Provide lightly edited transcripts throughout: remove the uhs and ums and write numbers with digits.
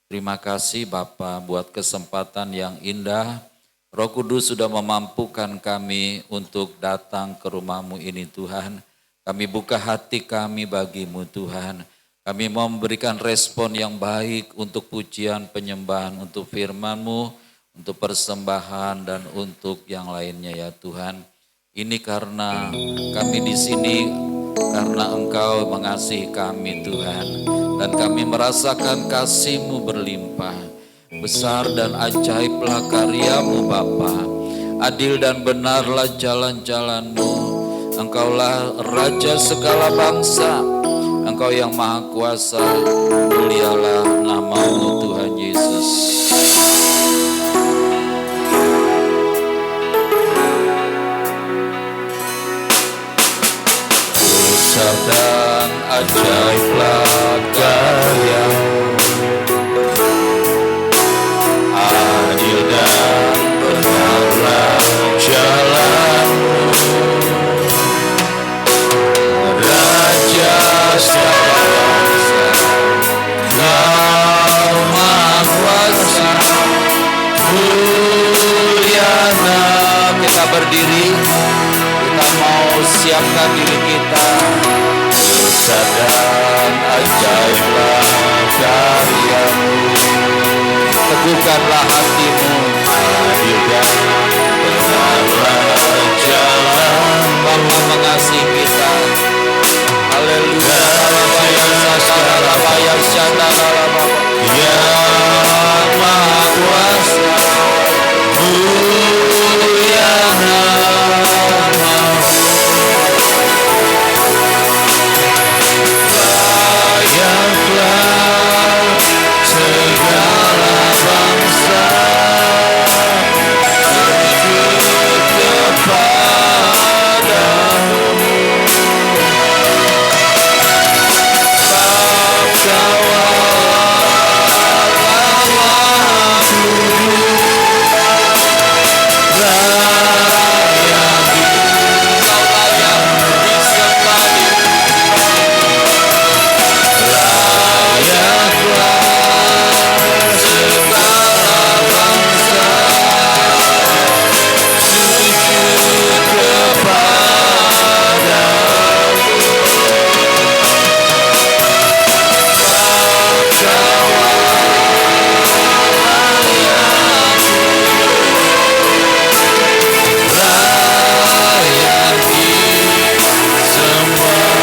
Terima kasih Bapa buat kesempatan yang indah. Roh Kudus sudah memampukan kami untuk datang ke rumah-Mu ini Tuhan. Kami buka hati kami bagi-Mu Tuhan. Kami mau memberikan respon yang baik untuk pujian, penyembahan, untuk firman-Mu, untuk persembahan dan untuk yang lainnya ya Tuhan. Ini karena kami di sini karena Engkau mengasihi kami Tuhan. Dan kami merasakan kasih-Mu berlimpah. Besar dan ajaiblah karya-Mu Bapa. Adil dan benarlah jalan-jalan-Mu. Engkaulah Raja segala bangsa. Engkau yang Maha Kuasa. Mulialah nama-Mu Tuhan Yesus. Besar dan ajaiblah karya-Mu. Adil dan benarlah jalan-Mu. Raja segala bangsa, Engkau Maha Kuasa. Muliana. Kita berdiri, kita mau siapkan diri kita. Besar dan ajaiblah karya-Mu. Teguhkanlah hatimu. Adil dan benarlah jalan. Bapa mengasihi kita. Haleluya. Yang Maha Kuasa. Mulia nama-Mu. Layaklah segala bangsa sujud kepadamu. Bab kawal Allah kudus, layak Engkau layak disembah. Layaklah segala bangsa sujud kepadamu. Bab kawal layak kudus, layak disembah.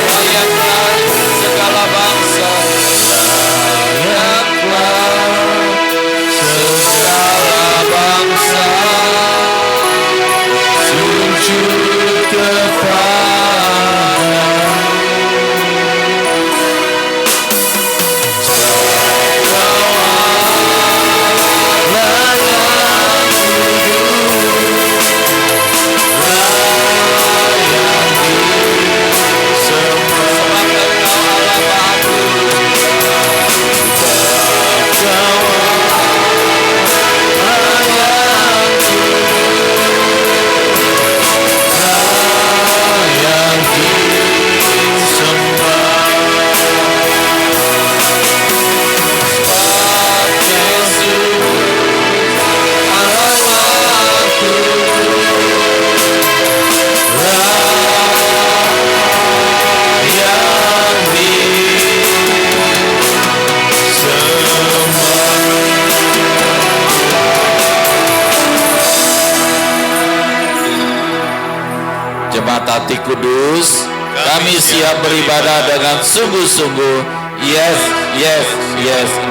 Layaklah segala bangsa, layaklah segala bangsa sujud kepadamu. Layak kudus, layak disembah. Jemaat hati kudus, kami siap beribadah dengan sungguh-sungguh. Yes.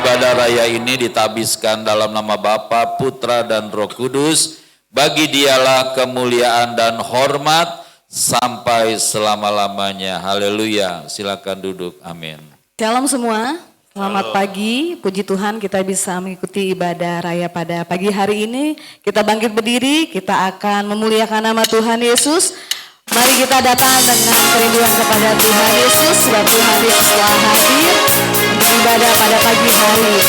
Ibadah raya ini ditabiskan dalam nama Bapa, Putra, dan Roh Kudus. Bagi Dialah kemuliaan dan hormat sampai selama-lamanya. Haleluya. Silakan duduk. Amin. Shalom semua. Selamat pagi. Puji Tuhan kita bisa mengikuti ibadah raya pada pagi hari ini. Kita bangkit berdiri, kita akan memuliakan nama Tuhan Yesus. Mari kita datang dengan kerinduan kepada Tuhan Yesus, sebab Tuhan Yesus telah hadir untuk ibadah pada pagi hari.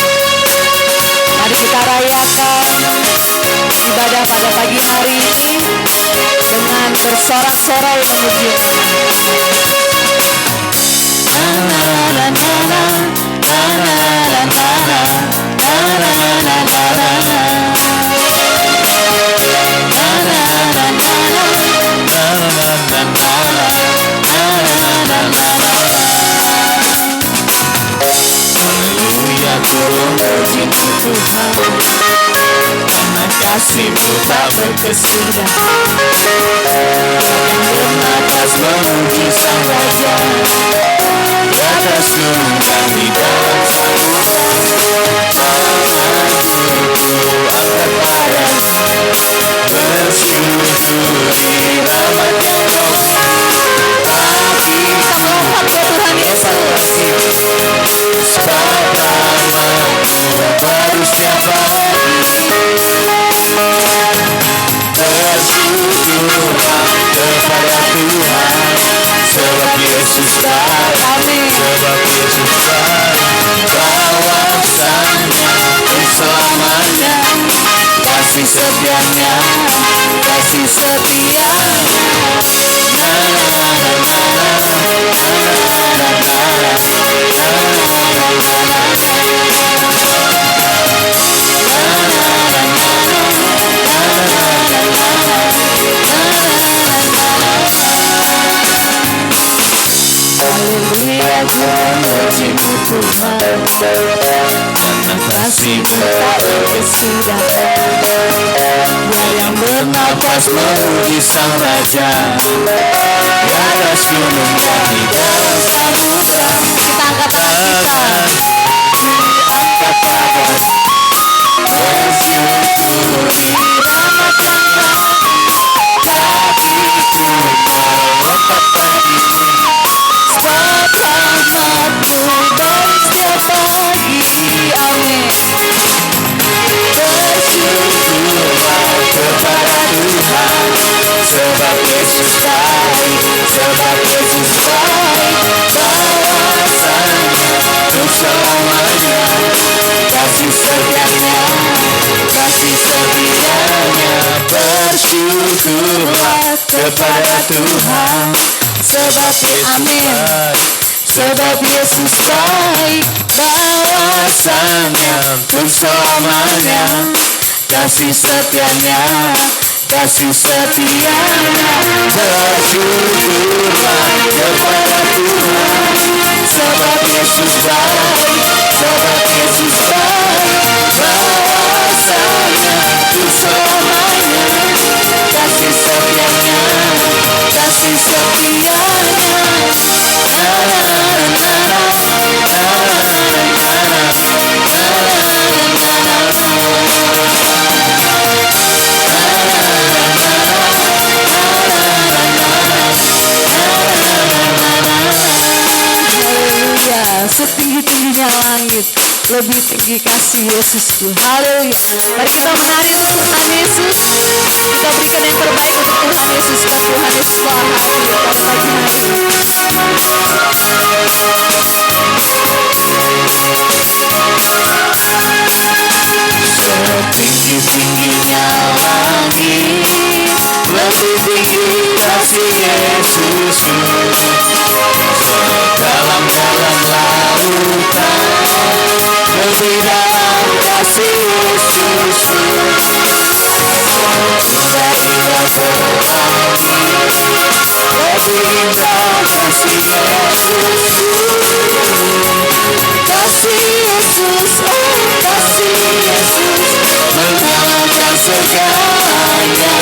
Mari kita rayakan ibadah pada pagi hari ini dengan bersorak-sorai memuji Nama. aku memuji-Mu Tuhan, karena kasih-Mu tak berkesudahan. Yang bernapas memuji Sang Raja, di atas gunung dan di dalam samudra. Angkat badan, bersyukuri rahmat-Nya Roh. Kita melompat ke Tuhan Yesus. Sebab rahmat-Mu baru setiap pagi. Bersyukurlah kepada Tuhan, sebab Yesus baik. Amin. Sebab Yesus baik, bahwasanya selamanya kasih setianya, kasih setianya. Haleluya, ku memuji-Mu Tuhan, karena kasih-Mu tak berkesudahan. Dia yang bernapas memuji Sang Raja, di atas gunung dan di dalam samudra. Kita angkat tangan kita. Angkat tangan, bersyukuri rahmat Sang Raja. Hatiku melompat pagi, sebab rahmat-Mu baru setiap pagi. Amin. Bersyukurlah kepada Tuhan, sebab Yesus baik, sebab Yesus baik, bahwasanya untuk selamanya kasih setianya, kasih setianya. Bersyukurlah kepada Tuhan, sebab Yesus baik, sebab Yesus baik, bahwasanya untuk selamanya kasih setianya, kasih setianya. Bersyukurlah kepada Tuhan, sebab Yesus baik, sebab Yesus baik, bahwasanya untuk selamanya kasih setianya, kasih setianya. Haleluya, setinggi-tingginya langit, lebih tinggi kasih Yesusku. Haleluya. Mari kita menari untuk Tuhan Yesus. Kita berikan yang terbaik untuk Tuhan Yesus. Dan Tuhan Yesus berkati pada pagi hari ini. Setinggi-tingginya langit, lebih tinggi kasih Yesusku. Sedalam-dalam lautan, lebih dalam kasih Yesusku. Indah-indah pelangi, lebih indah kasih Yesusku. Kasih Yesus, oh kasih Yesus, mengalahkan segalanya.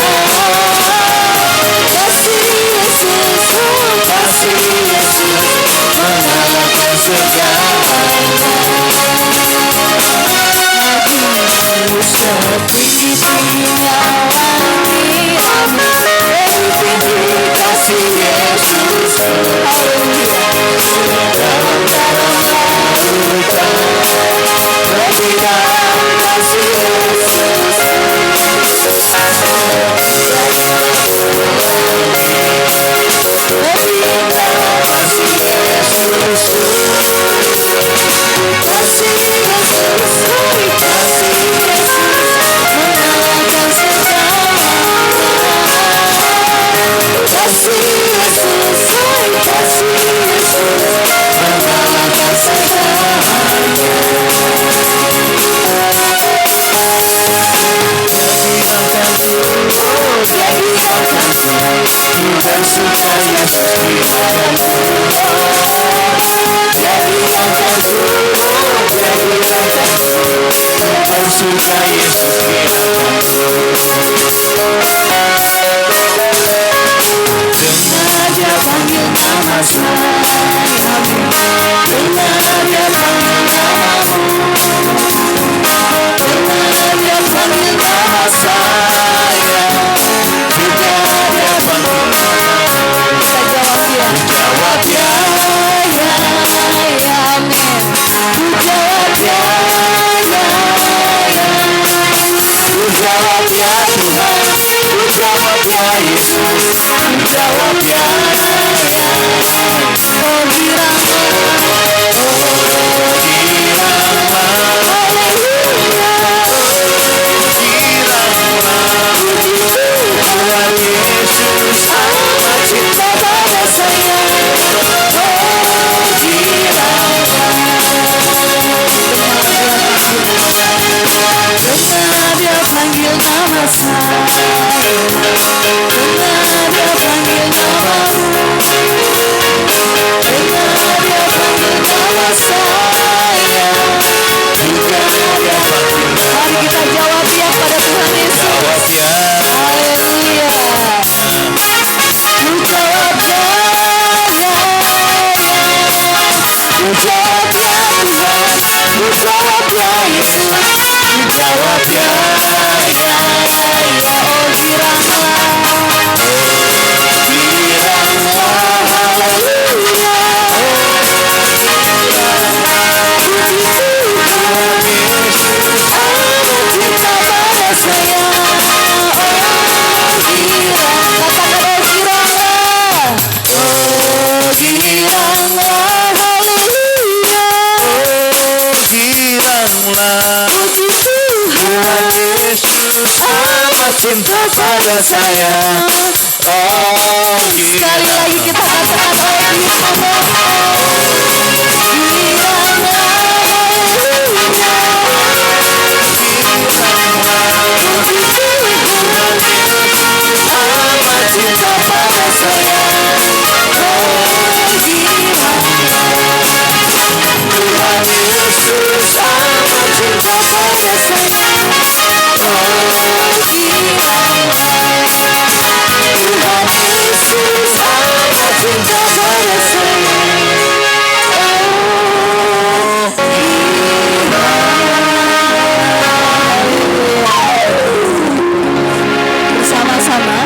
Kasih Yesus, oh kasih Yesus, mengalahkan segalanya. Setinggi-tingginya langit, lebih tinggi kasih Yesus. Haleluya. Dalam-dalam lautan, lebih dalam kasih Yesus. surga Yesus dengar dia panggil nama saya, dengar dia panggil namamu, dengar dia panggil nama saya, dengar dia panggil namamu. Jawab ya, Ya, amin. jawab ya, jawab ya Tuhan, jawab ya Yesus, jawab ya, Oh, Tuhan Yesus amat cinta pada saya. Dengar dia panggil nama saya, dengar dia panggil namamu, dengar dia panggil nama saya, dengar dia panggil. Mari kita jawab ya pada Tuhan Yesus. Jawab ya, Haleluya. Ku jawab ya, ku jawab ya Tuhan, ku jawab ya Yesus. jawab ya, Oh, giranglah, haleluya. Amat cinta pada saya. Oh, girang, katakan oh, giranglah, haleluya. giranglah Puji Tuhan, Yesus amat cinta pada saya. Oh, sekali lagi kita katakan oh, giranglah, amat cinta pada saya. Tuhan Yesus amat cinta pada saya. Tuhan Yesus amat cinta pada saya. Bersama-sama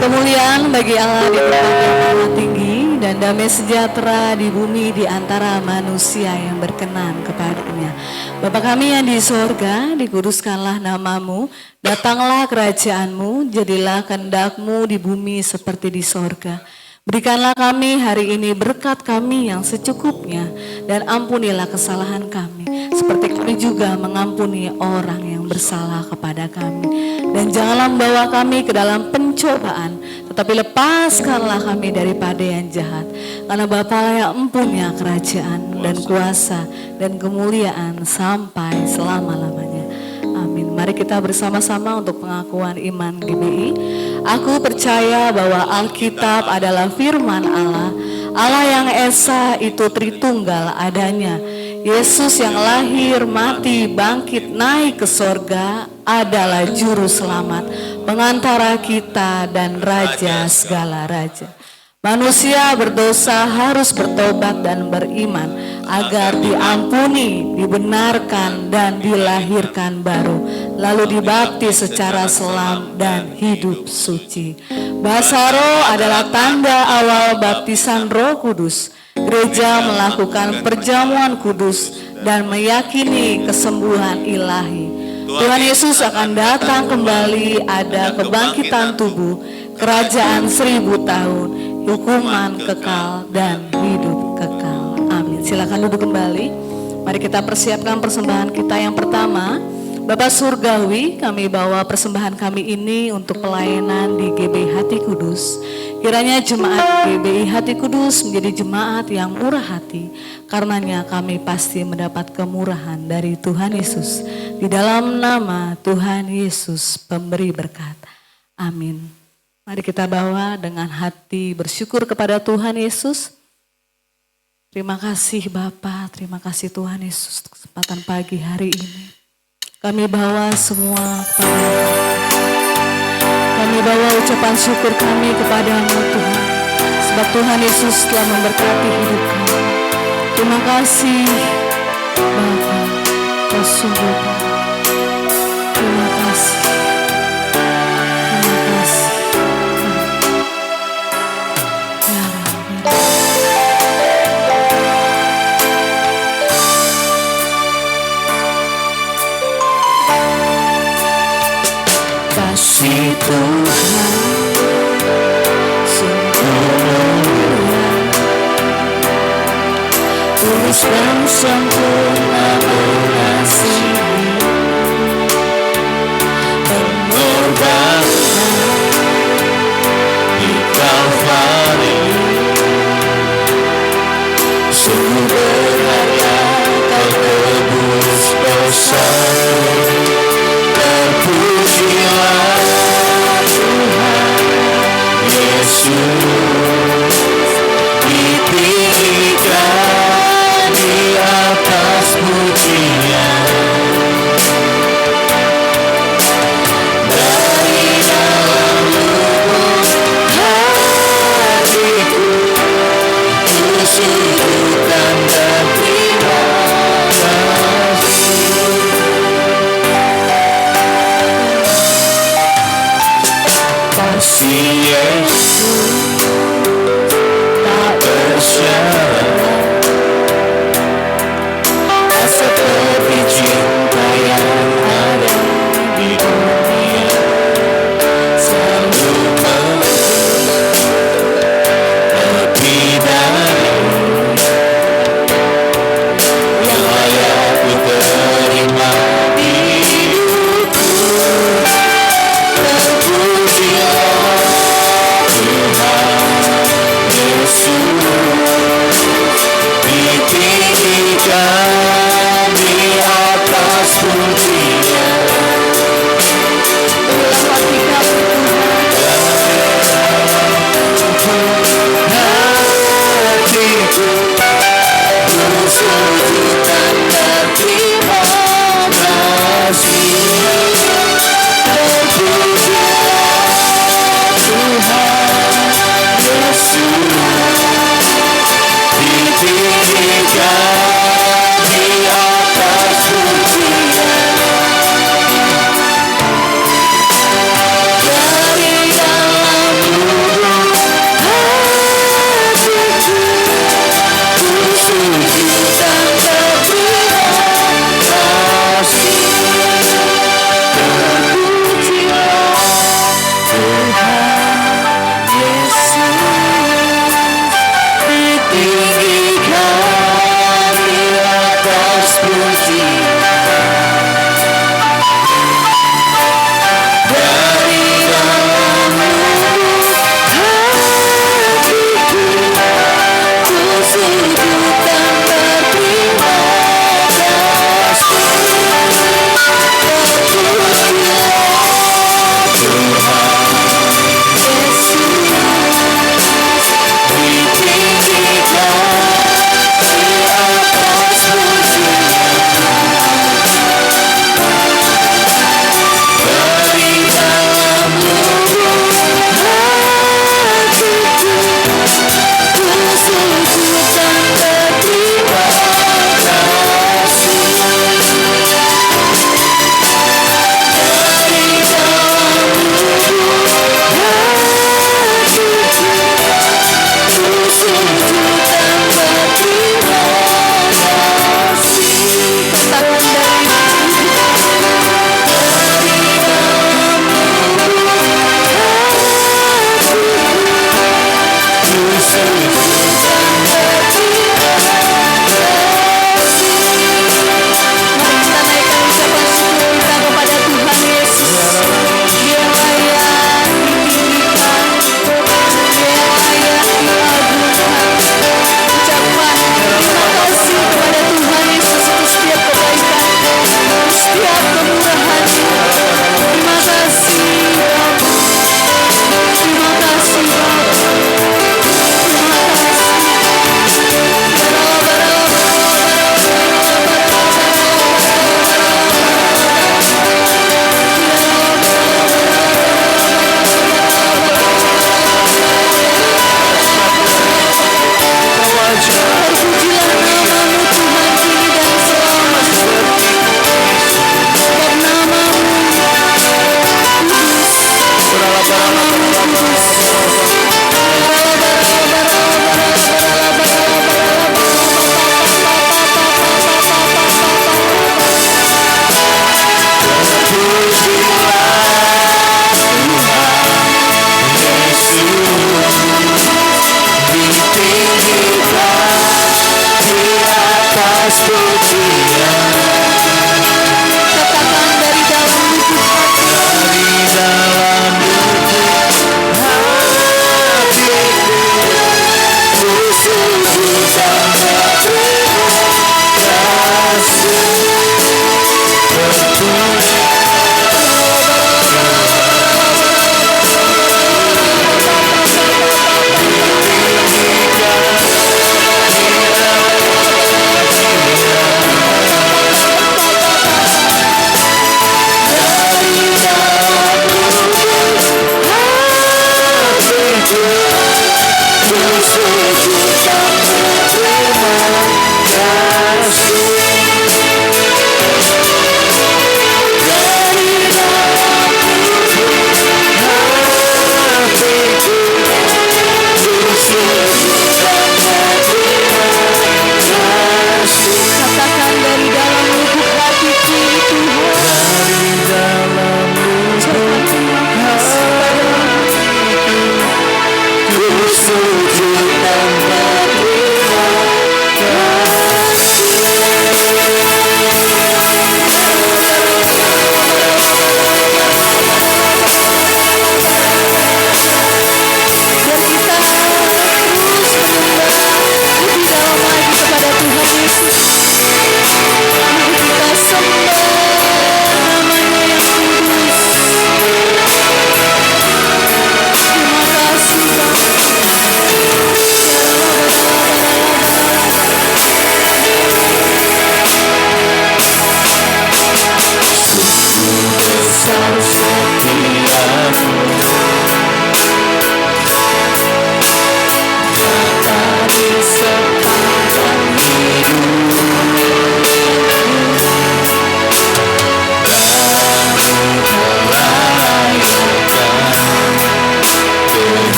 kemuliaan bagi Allah di tempat yang maha tinggi dan damai sejahtera di bumi di antara manusia yang berkenan kepadanya. Bapa kami yang di sorga, dikuduskanlah namamu, datanglah kerajaanmu, jadilah kehendak-Mu di bumi seperti di sorga. Berikanlah kami hari ini berkat kami yang secukupnya, dan ampunilah kesalahan kami, seperti kami juga mengampuni orang yang bersalah kepada kami. Dan janganlah membawa kami ke dalam pencobaan, tetapi lepaskanlah kami daripada yang jahat. Karena Bapa yang empunya kerajaan dan kuasa dan kemuliaan sampai selama-lamanya. Amin. Mari kita bersama-sama untuk pengakuan iman GBI. Aku percaya bahwa Alkitab adalah firman Allah. Allah yang Esa itu Tritunggal adanya. Yesus yang lahir, mati, bangkit, naik ke sorga adalah juru selamat, pengantara kita dan raja segala raja. Manusia berdosa harus bertobat dan beriman agar diampuni, dibenarkan dan dilahirkan baru, lalu dibaptis secara selam dan hidup suci. Basaro adalah tanda awal baptisan Roh Kudus. Gereja melakukan perjamuan kudus dan meyakini kesembuhan ilahi. Tuhan Yesus akan datang kembali, ada kebangkitan tubuh, kerajaan 1000 tahun, hukuman kekal dan hidup kekal. Amin. Silakan duduk kembali. Mari kita persiapkan persembahan kita yang pertama. Bapak Surgawi, kami bawa persembahan kami ini untuk pelayanan di GBI Hati Kudus. Kiranya jemaat GBI Hati Kudus menjadi jemaat yang murah hati. Karenanya kami pasti mendapat kemurahan dari Tuhan Yesus. Di dalam nama Tuhan Yesus pemberi berkat. Amin. Mari kita bawa dengan hati bersyukur kepada Tuhan Yesus. Terima kasih Bapa, terima kasih Tuhan Yesus kesempatan pagi hari ini. kami bawa semua kepada kami bawa ucapan syukur kami kepadamu Tuhan. Sebab Tuhan Yesus telah memberkati hidup kami. Terima kasih Bapa, Kau sungguh baik. Terima kasih. Terima kasih. Ya Rabbi. Kasih Tuhan tulus dan sempurna mengasihi, pengorbanan di Kalvari, sungguh berharga Kau tebus dosaku. Terpujilah Tuhan Yesus, ditinggikan di atas pujian. Dari dalam lubuk hatiku, ku sujudkan dan terima kasih. Kasih Yesus tak bersyarat, seperti cinta yang ada di dunia, selalu memberi lebih dari yang layak ku terima di hidupku. Terpujilah Tuhan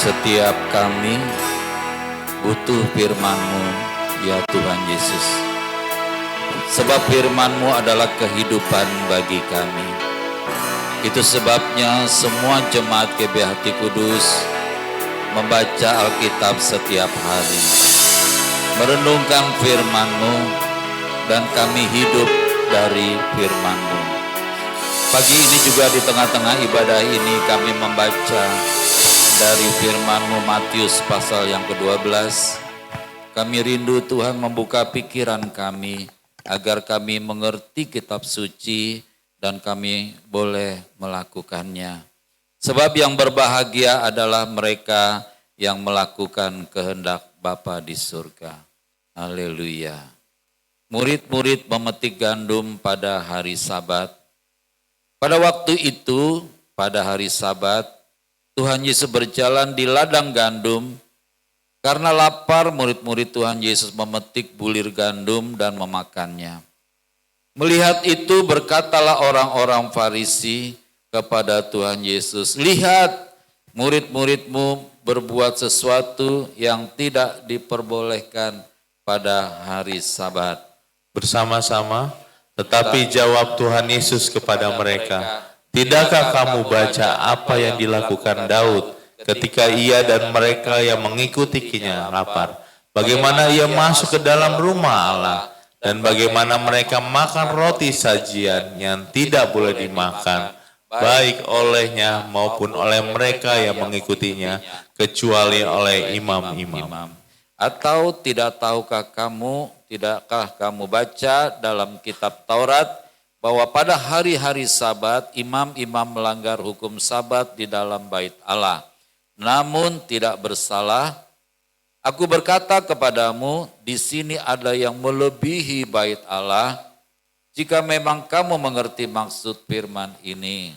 Setiap kami butuh firman-Mu, ya Tuhan Yesus. Sebab firman-Mu adalah kehidupan bagi kami. Itu sebabnya semua jemaat GBHT Kudus membaca Alkitab setiap hari, merenungkan firman-Mu, dan kami hidup dari firman-Mu. Pagi ini juga di tengah-tengah ibadah ini kami membaca dari firman-Mu Matius pasal yang ke-12. Kami rindu Tuhan membuka pikiran kami agar kami mengerti kitab suci dan kami boleh melakukannya. Sebab yang berbahagia adalah mereka yang melakukan kehendak Bapa di surga. Haleluya. Murid-murid memetik gandum pada hari Sabat. Pada waktu itu, pada hari Sabat, Tuhan Yesus berjalan di ladang gandum. Karena lapar, murid-murid Tuhan Yesus memetik bulir gandum dan memakannya. Melihat itu berkatalah orang-orang Farisi kepada Tuhan Yesus, "Lihat, murid-murid-Mu berbuat sesuatu yang tidak diperbolehkan pada hari Sabat." Bersama-sama, tetapi jawab Tuhan Yesus kepada mereka, "Tidakkah kamu baca apa yang dilakukan Daud ketika ia dan mereka yang mengikutinya lapar? Bagaimana ia masuk ke dalam rumah Allah dan bagaimana mereka makan roti sajian yang tidak boleh dimakan, baik olehnya maupun oleh mereka yang mengikutinya, kecuali oleh imam-imam. Atau tidakkah kamu baca dalam kitab Taurat bahwa pada hari-hari Sabat imam-imam melanggar hukum Sabat di dalam bait Allah, namun tidak bersalah? Aku berkata kepadamu, di sini ada yang melebihi bait Allah, jika memang kamu mengerti maksud firman ini."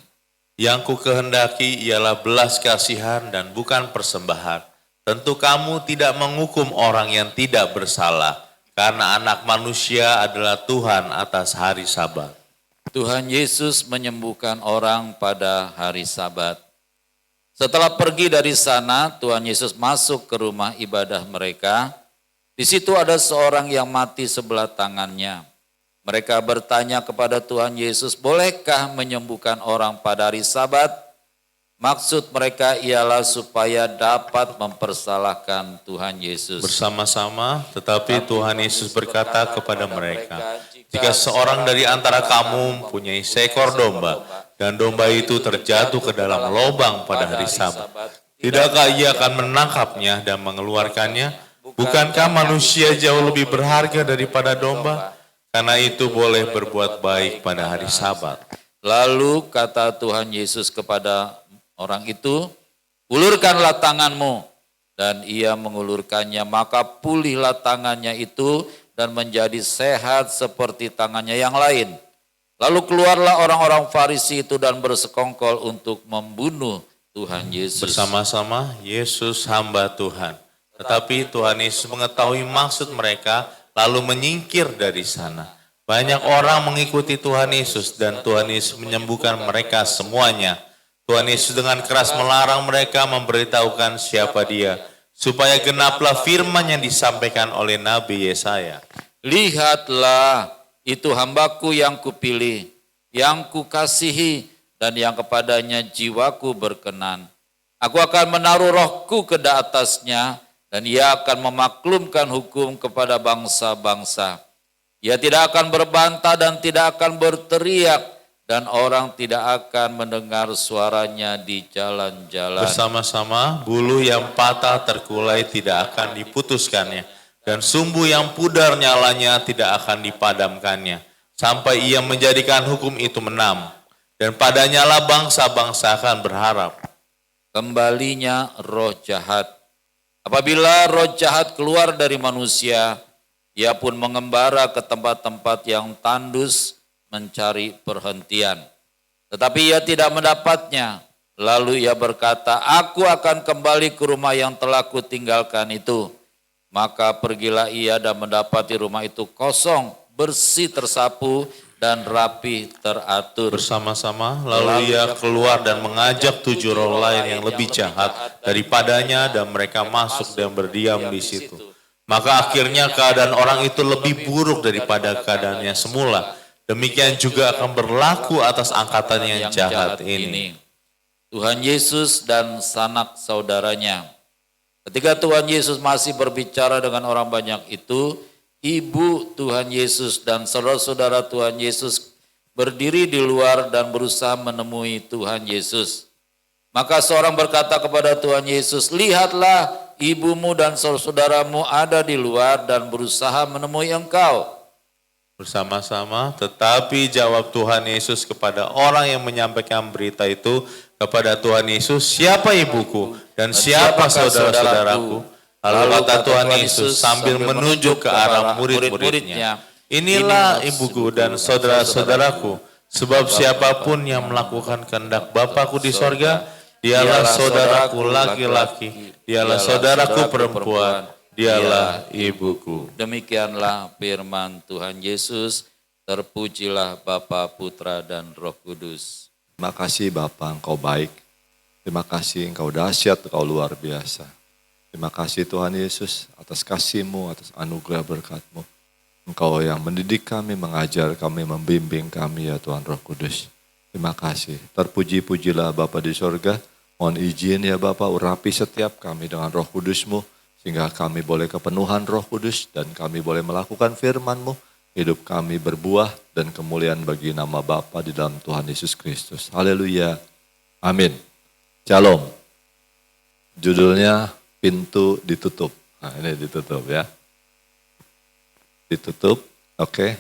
Yang ku kehendaki ialah belas kasihan dan bukan persembahan. Tentu kamu tidak menghukum orang yang tidak bersalah, karena Anak Manusia adalah Tuhan atas hari Sabat. Tuhan Yesus menyembuhkan orang pada hari Sabat. Setelah pergi dari sana, Tuhan Yesus masuk ke rumah ibadah mereka. Di situ ada seorang yang mati sebelah tangannya. Mereka bertanya kepada Tuhan Yesus, "Bolehkah menyembuhkan orang pada hari Sabat?" Maksud mereka ialah supaya dapat mempersalahkan Tuhan Yesus. Bersama-sama, tetapi Tuhan Yesus berkata kepada mereka, "Jika seorang dari antara kamu mempunyai seekor domba, dan domba itu terjatuh ke dalam lubang pada hari Sabat, tidakkah ia akan menangkapnya dan mengeluarkannya? Bukankah manusia jauh lebih berharga daripada domba? Karena itu boleh berbuat baik pada hari Sabat." Lalu kata Tuhan Yesus kepada orang itu, "Ulurkanlah tanganmu." Dan ia mengulurkannya, maka pulihlah tangannya itu dan menjadi sehat seperti tangannya yang lain. Lalu keluarlah orang-orang Farisi itu dan bersekongkol untuk membunuh Tuhan Yesus. Bersama-sama, Yesus hamba Tuhan. Tetapi Tuhan Yesus mengetahui maksud mereka, lalu menyingkir dari sana. Banyak orang mengikuti Tuhan Yesus dan Tuhan Yesus menyembuhkan mereka semuanya. Tuhan Yesus dengan keras melarang mereka memberitahukan siapa Dia, supaya genaplah firman yang disampaikan oleh Nabi Yesaya. "Lihatlah, itu hambaku yang kupilih, yang kukasihi, dan yang kepadanya jiwaku berkenan. Aku akan menaruh rohku ke atasnya, dan ia akan memaklumkan hukum kepada bangsa-bangsa. Ia tidak akan berbantah dan tidak akan berteriak, dan orang tidak akan mendengar suaranya di jalan-jalan." Bersama-sama, bulu yang patah terkulai tidak akan diputuskannya, dan sumbu yang pudar nyalanya tidak akan dipadamkannya, sampai ia menjadikan hukum itu menam, dan padanyalah bangsa-bangsa akan berharap. Kembalinya roh jahat. Apabila roh jahat keluar dari manusia, ia pun mengembara ke tempat-tempat yang tandus mencari perhentian. Tetapi ia tidak mendapatnya. Lalu ia berkata, "Aku akan kembali ke rumah yang telah kutinggalkan itu." Maka pergilah ia dan mendapati rumah itu kosong, bersih tersapu, dan rapi teratur. Bersama-sama, lalu ia keluar dan mengajak 7 roh lain yang lebih jahat daripadanya, dan mereka masuk dan berdiam di situ. Maka akhirnya keadaan orang itu lebih buruk daripada keadaannya semula. Demikian juga akan berlaku atas angkatan yang jahat ini. Tuhan Yesus dan sanak saudaranya. Ketika Tuhan Yesus masih berbicara dengan orang banyak itu, ibu Tuhan Yesus dan saudara-saudara Tuhan Yesus berdiri di luar dan berusaha menemui Tuhan Yesus. Maka seorang berkata kepada Tuhan Yesus, lihatlah ibumu dan saudaramu ada di luar dan berusaha menemui engkau. Bersama-sama, tetapi jawab Tuhan Yesus kepada orang yang menyampaikan berita itu kepada Tuhan Yesus, siapa ibuku dan siapa saudara-saudaraku? Lalu kata Tuhan Yesus sambil menunjuk ke arah murid-muridnya, inilah ibuku dan saudara-saudaraku, sebab siapapun yang melakukan kehendak Bapakku di sorga, dialah saudaraku laki-laki, dialah saudaraku perempuan, dialah ibuku. Demikianlah firman Tuhan Yesus. Terpujilah Bapa, Putra, dan Roh Kudus. Terima kasih Bapa, Engkau baik. Terima kasih Engkau dahsyat, Engkau luar biasa. Terima kasih Tuhan Yesus atas kasih-Mu, atas anugerah berkat-Mu. Engkau yang mendidik kami, mengajar kami, membimbing kami ya Tuhan Roh Kudus. Terima kasih. Terpuji-pujilah Bapa di sorga. Mohon izin ya Bapa, urapi setiap kami dengan Roh Kudus-Mu. Sehingga kami boleh kepenuhan Roh Kudus dan kami boleh melakukan firman-Mu. Hidup kami berbuah dan kemuliaan bagi nama Bapa di dalam Tuhan Yesus Kristus. Haleluya. Amin. Shalom. Judulnya pintu ditutup. Nah ini ditutup ya. Ditutup, oke.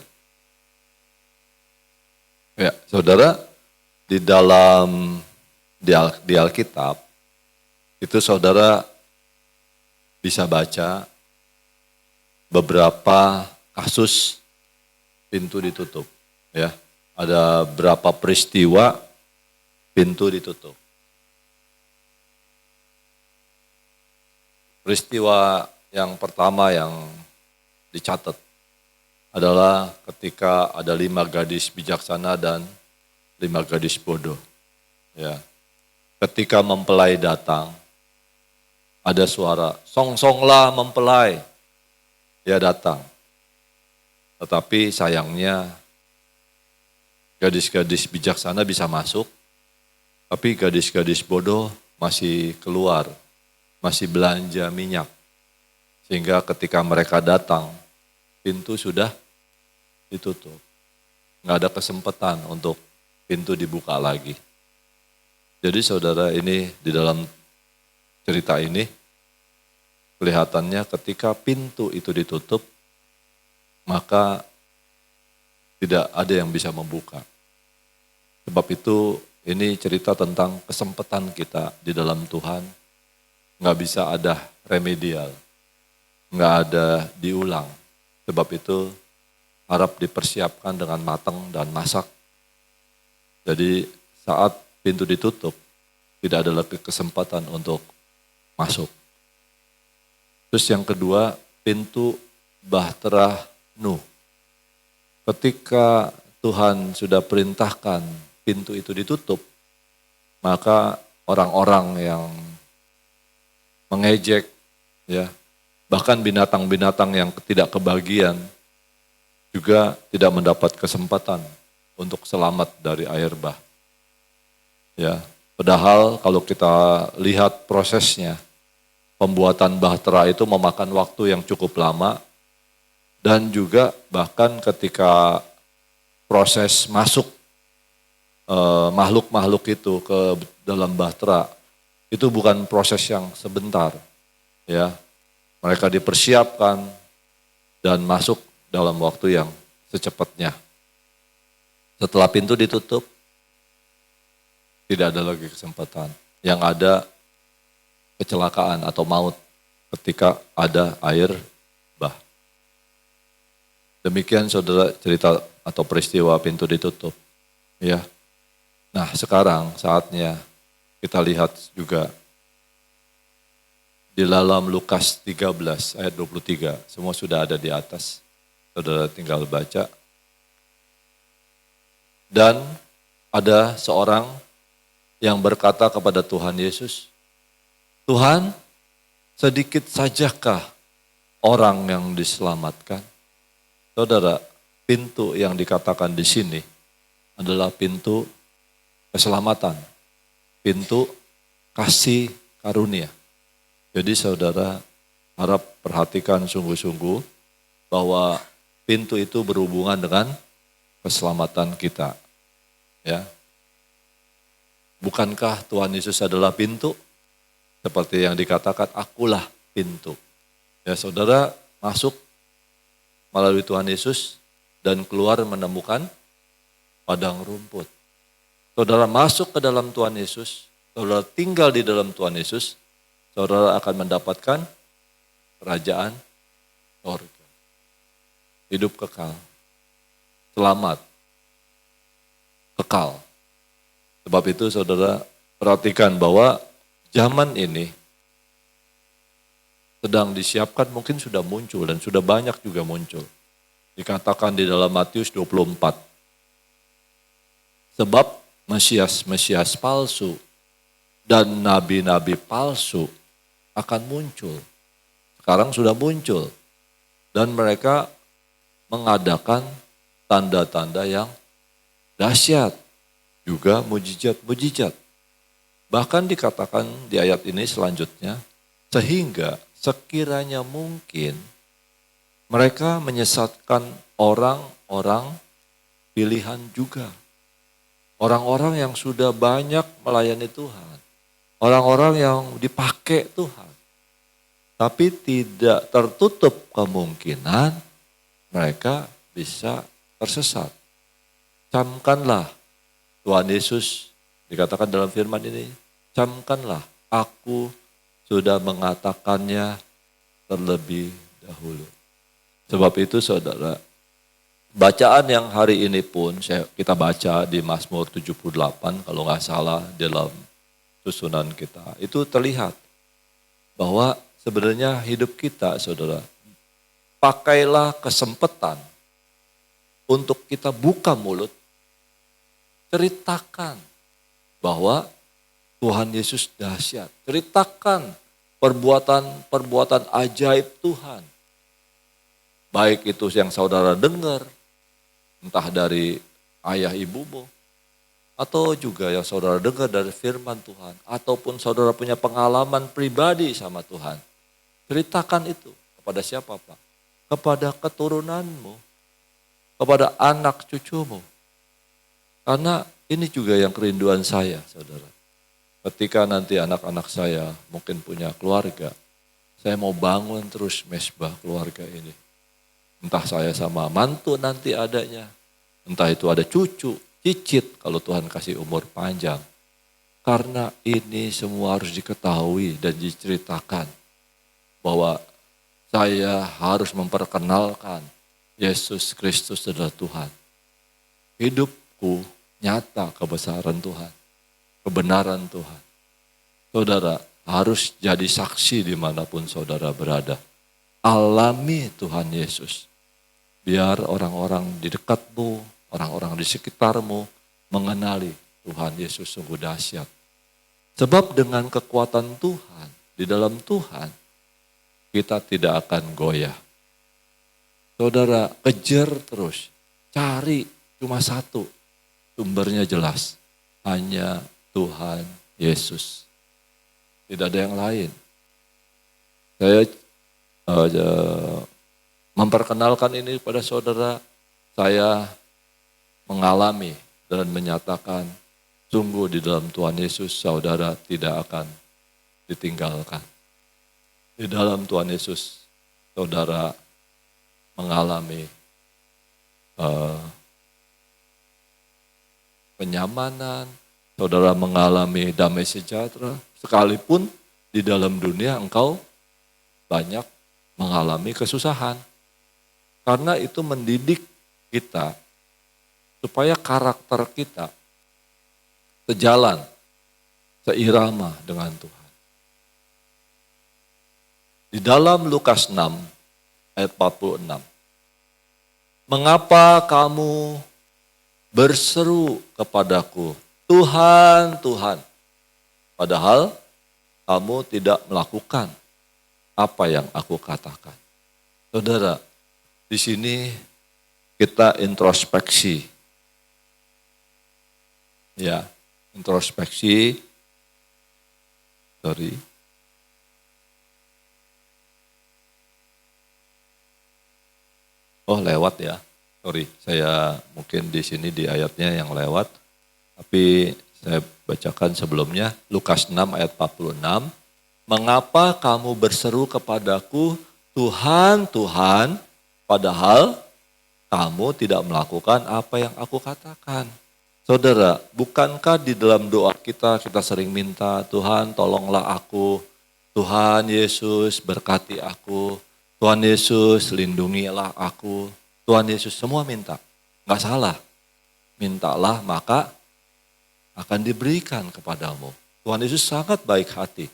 Ya, saudara, di dalam di Alkitab, itu saudara bisa baca beberapa kasus pintu ditutup. Ya, ada berapa peristiwa pintu ditutup. Peristiwa yang pertama yang dicatat adalah ketika ada 5 gadis bijaksana dan 5 gadis bodoh. Ya, ketika mempelai datang, ada suara, song-songlah mempelai. Dia datang. Tetapi sayangnya gadis-gadis bijaksana bisa masuk, tapi gadis-gadis bodoh masih keluar, masih belanja minyak. Sehingga ketika mereka datang, pintu sudah ditutup. Nggak ada kesempatan untuk pintu dibuka lagi. Jadi saudara, ini di dalam cerita ini kelihatannya ketika pintu itu ditutup, maka tidak ada yang bisa membuka. Sebab itu ini cerita tentang kesempatan kita di dalam Tuhan. Nggak bisa ada remedial, nggak ada diulang. Sebab itu harap dipersiapkan dengan matang dan masak. Jadi saat pintu ditutup, tidak ada lagi kesempatan untuk masuk. Terus yang kedua, pintu bahtera Nuh. Ketika Tuhan sudah perintahkan pintu itu ditutup, maka orang-orang yang mengejek, ya, bahkan binatang-binatang yang tidak kebagian juga tidak mendapat kesempatan untuk selamat dari air bah. Ya, padahal kalau kita lihat prosesnya, pembuatan bahtera itu memakan waktu yang cukup lama dan juga bahkan ketika proses masuk makhluk-makhluk itu ke dalam bahtera itu bukan proses yang sebentar, ya. Mereka dipersiapkan dan masuk dalam waktu yang secepatnya. Setelah pintu ditutup, tidak ada lagi kesempatan. Yang ada kecelakaan atau maut ketika ada air bah. Demikian saudara cerita atau peristiwa pintu ditutup. Ya. Nah sekarang saatnya kita lihat juga di dalam Lukas 13 ayat 23. Semua sudah ada di atas. Saudara tinggal baca. Dan ada seorang yang berkata kepada Tuhan Yesus, Tuhan, sedikit sajakah orang yang diselamatkan? Saudara, pintu yang dikatakan di sini adalah pintu keselamatan, pintu kasih karunia. Jadi saudara harap perhatikan sungguh-sungguh bahwa pintu itu berhubungan dengan keselamatan kita. Ya. Bukankah Tuhan Yesus adalah pintu? Seperti yang dikatakan, akulah pintu. Ya saudara masuk melalui Tuhan Yesus dan keluar menemukan padang rumput. Saudara masuk ke dalam Tuhan Yesus, saudara tinggal di dalam Tuhan Yesus, saudara akan mendapatkan kerajaan surga. Hidup kekal, selamat, kekal. Sebab itu saudara perhatikan bahwa zaman ini sedang disiapkan, mungkin sudah muncul dan sudah banyak juga muncul. Dikatakan di dalam Matius 24. Sebab Mesias palsu dan nabi-nabi palsu akan muncul. Sekarang sudah muncul. Dan mereka mengadakan tanda-tanda yang dahsyat. Juga mujizat-mujizat. Bahkan dikatakan di ayat ini selanjutnya, sehingga sekiranya mungkin mereka menyesatkan orang-orang pilihan juga. Orang-orang yang sudah banyak melayani Tuhan. Orang-orang yang dipakai Tuhan. Tapi tidak tertutup kemungkinan mereka bisa tersesat. Camkanlah Tuhan Yesus dikatakan dalam firman ini, camkanlah, aku sudah mengatakannya terlebih dahulu. Sebab itu saudara, bacaan yang hari ini pun kita baca di Mazmur 78 kalau nggak salah dalam susunan kita. Itu terlihat bahwa sebenarnya hidup kita saudara, pakailah kesempatan untuk kita buka mulut, ceritakan bahwa Tuhan Yesus dahsyat. Ceritakan perbuatan-perbuatan ajaib Tuhan. Baik itu yang saudara dengar, entah dari ayah ibumu, atau juga yang saudara dengar dari firman Tuhan, ataupun saudara punya pengalaman pribadi sama Tuhan. Ceritakan itu kepada siapa Pak? Kepada keturunanmu, kepada anak cucumu. Karena ini juga yang kerinduan saya, saudara. Ketika nanti anak-anak saya mungkin punya keluarga, saya mau bangun terus mesbah keluarga ini. Entah saya sama mantu nanti adanya, entah itu ada cucu, cicit kalau Tuhan kasih umur panjang. Karena ini semua harus diketahui dan diceritakan bahwa saya harus memperkenalkan Yesus Kristus adalah Tuhan. Hidupku nyata kebesaran Tuhan, kebenaran Tuhan. Saudara harus jadi saksi dimanapun saudara berada. Alami Tuhan Yesus. Biar orang-orang di dekatmu, orang-orang di sekitarmu mengenali Tuhan Yesus sungguh dahsyat. Sebab dengan kekuatan Tuhan, di dalam Tuhan, kita tidak akan goyah. Saudara kejar terus, cari cuma satu. Sumbernya jelas, hanya Tuhan Yesus. Tidak ada yang lain. Saya memperkenalkan ini kepada saudara, saya mengalami dan menyatakan, sungguh di dalam Tuhan Yesus saudara tidak akan ditinggalkan. Di dalam Tuhan Yesus saudara mengalami kenyamanan, saudara mengalami damai sejahtera, sekalipun di dalam dunia engkau banyak mengalami kesusahan. Karena itu mendidik kita supaya karakter kita sejalan, seirama dengan Tuhan. Di dalam Lukas 6 ayat 46, mengapa kamu berseru kepadaku, Tuhan, Tuhan, padahal kamu tidak melakukan apa yang aku katakan. Saudara, di sini kita introspeksi. Ya, introspeksi. Sorry. Oh, lewat ya. Sorry, saya mungkin di sini di ayatnya yang lewat. Tapi Saya bacakan sebelumnya, Lukas 6 ayat 46. Mengapa kamu berseru kepadaku, Tuhan, Tuhan, padahal kamu tidak melakukan apa yang aku katakan. Saudara, bukankah di dalam doa kita sering minta, Tuhan tolonglah aku, Tuhan Yesus berkati aku, Tuhan Yesus lindungilah aku, Tuhan Yesus semua minta. Enggak salah, mintalah maka akan diberikan kepadamu. Tuhan Yesus sangat baik hati.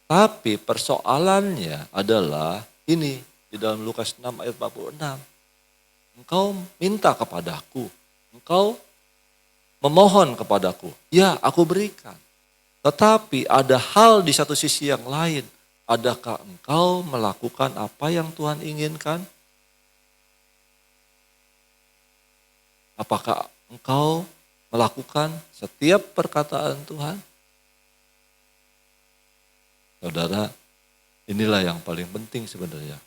Tapi persoalannya adalah ini di dalam Lukas 6 ayat 46. Engkau minta kepadaku, engkau memohon kepadaku, ya aku berikan. Tetapi ada hal di satu sisi yang lain. Adakah engkau melakukan apa yang Tuhan inginkan? Apakah engkau melakukan setiap perkataan Tuhan? Saudara, inilah yang paling penting sebenarnya.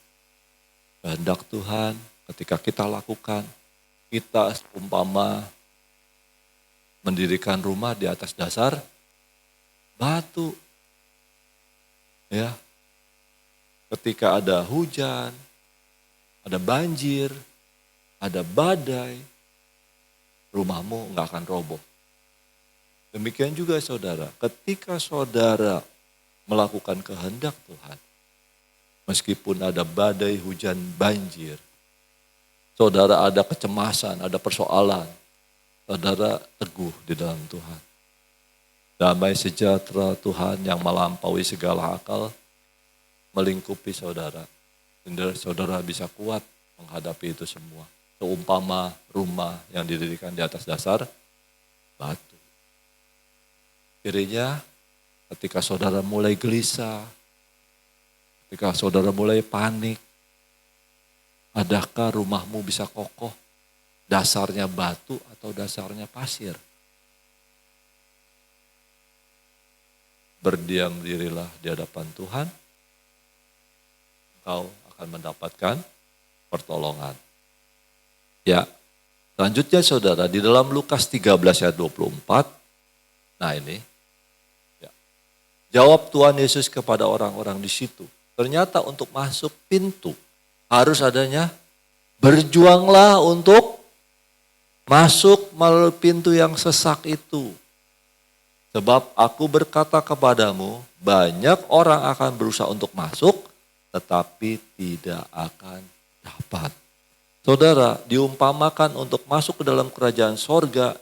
Kehendak Tuhan ketika kita lakukan, kita umpama mendirikan rumah di atas dasar batu. Ya. Ketika ada hujan, ada banjir, ada badai, rumahmu enggak akan roboh. Demikian juga saudara, ketika saudara melakukan kehendak Tuhan, meskipun ada badai, hujan, banjir, saudara ada kecemasan, ada persoalan, saudara teguh di dalam Tuhan. Damai sejahtera Tuhan yang melampaui segala akal melingkupi saudara. Saudara bisa kuat menghadapi itu semua. Seumpama rumah yang didirikan di atas dasar batu. Kirinya ketika saudara mulai gelisah, ketika saudara mulai panik, adakah rumahmu bisa kokoh? Dasarnya batu atau dasarnya pasir? Berdiam dirilah di hadapan Tuhan, engkau akan mendapatkan pertolongan. Ya, selanjutnya saudara, di dalam Lukas 13 ayat 24, nah ini, ya, jawab Tuhan Yesus kepada orang-orang di situ. Ternyata untuk masuk pintu harus adanya berjuanglah untuk masuk melalui pintu yang sesak itu. Sebab aku berkata kepadamu, banyak orang akan berusaha untuk masuk, tetapi tidak akan dapat. Saudara, diumpamakan untuk masuk ke dalam kerajaan sorga,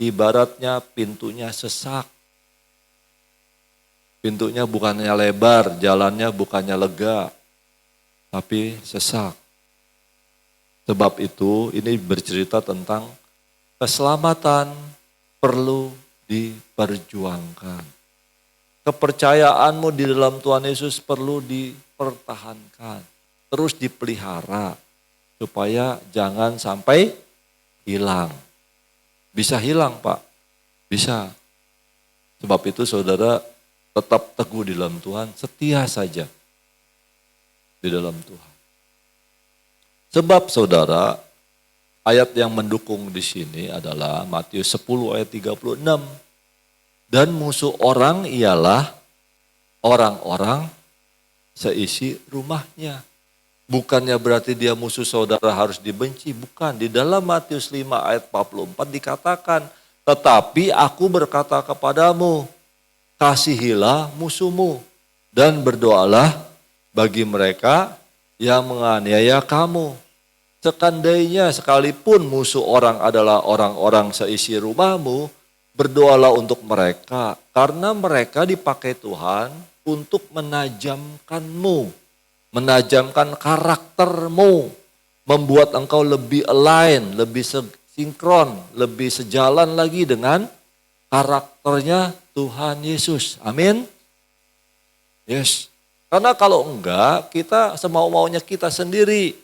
ibaratnya pintunya sesak. Pintunya bukannya lebar, jalannya bukannya lega, tapi sesak. Sebab itu ini bercerita tentang keselamatan perlu diperjuangkan. Kepercayaanmu di dalam Tuhan Yesus perlu dipertahankan, terus dipelihara, supaya jangan sampai hilang. Bisa hilang Pak, bisa. Sebab itu saudara tetap teguh di dalam Tuhan, setia saja di dalam Tuhan. Sebab saudara, ayat yang mendukung di sini adalah Matius 10 ayat 36. Dan musuh orang ialah orang-orang seisi rumahnya. Bukannya berarti dia musuh saudara harus dibenci, bukan. Di dalam Matius 5 ayat 44 dikatakan, tetapi aku berkata kepadamu, kasihilah musuhmu dan berdoalah bagi mereka yang menganiaya kamu. Sekandainya sekalipun musuh orang adalah orang-orang seisi rumahmu, berdoalah untuk mereka, karena mereka dipakai Tuhan untuk menajamkanmu. Menajamkan karaktermu, membuat engkau lebih align, lebih sinkron, lebih sejalan lagi dengan karakternya Tuhan Yesus. Amin. Yes. Karena kalau enggak, kita semau-maunya kita sendiri.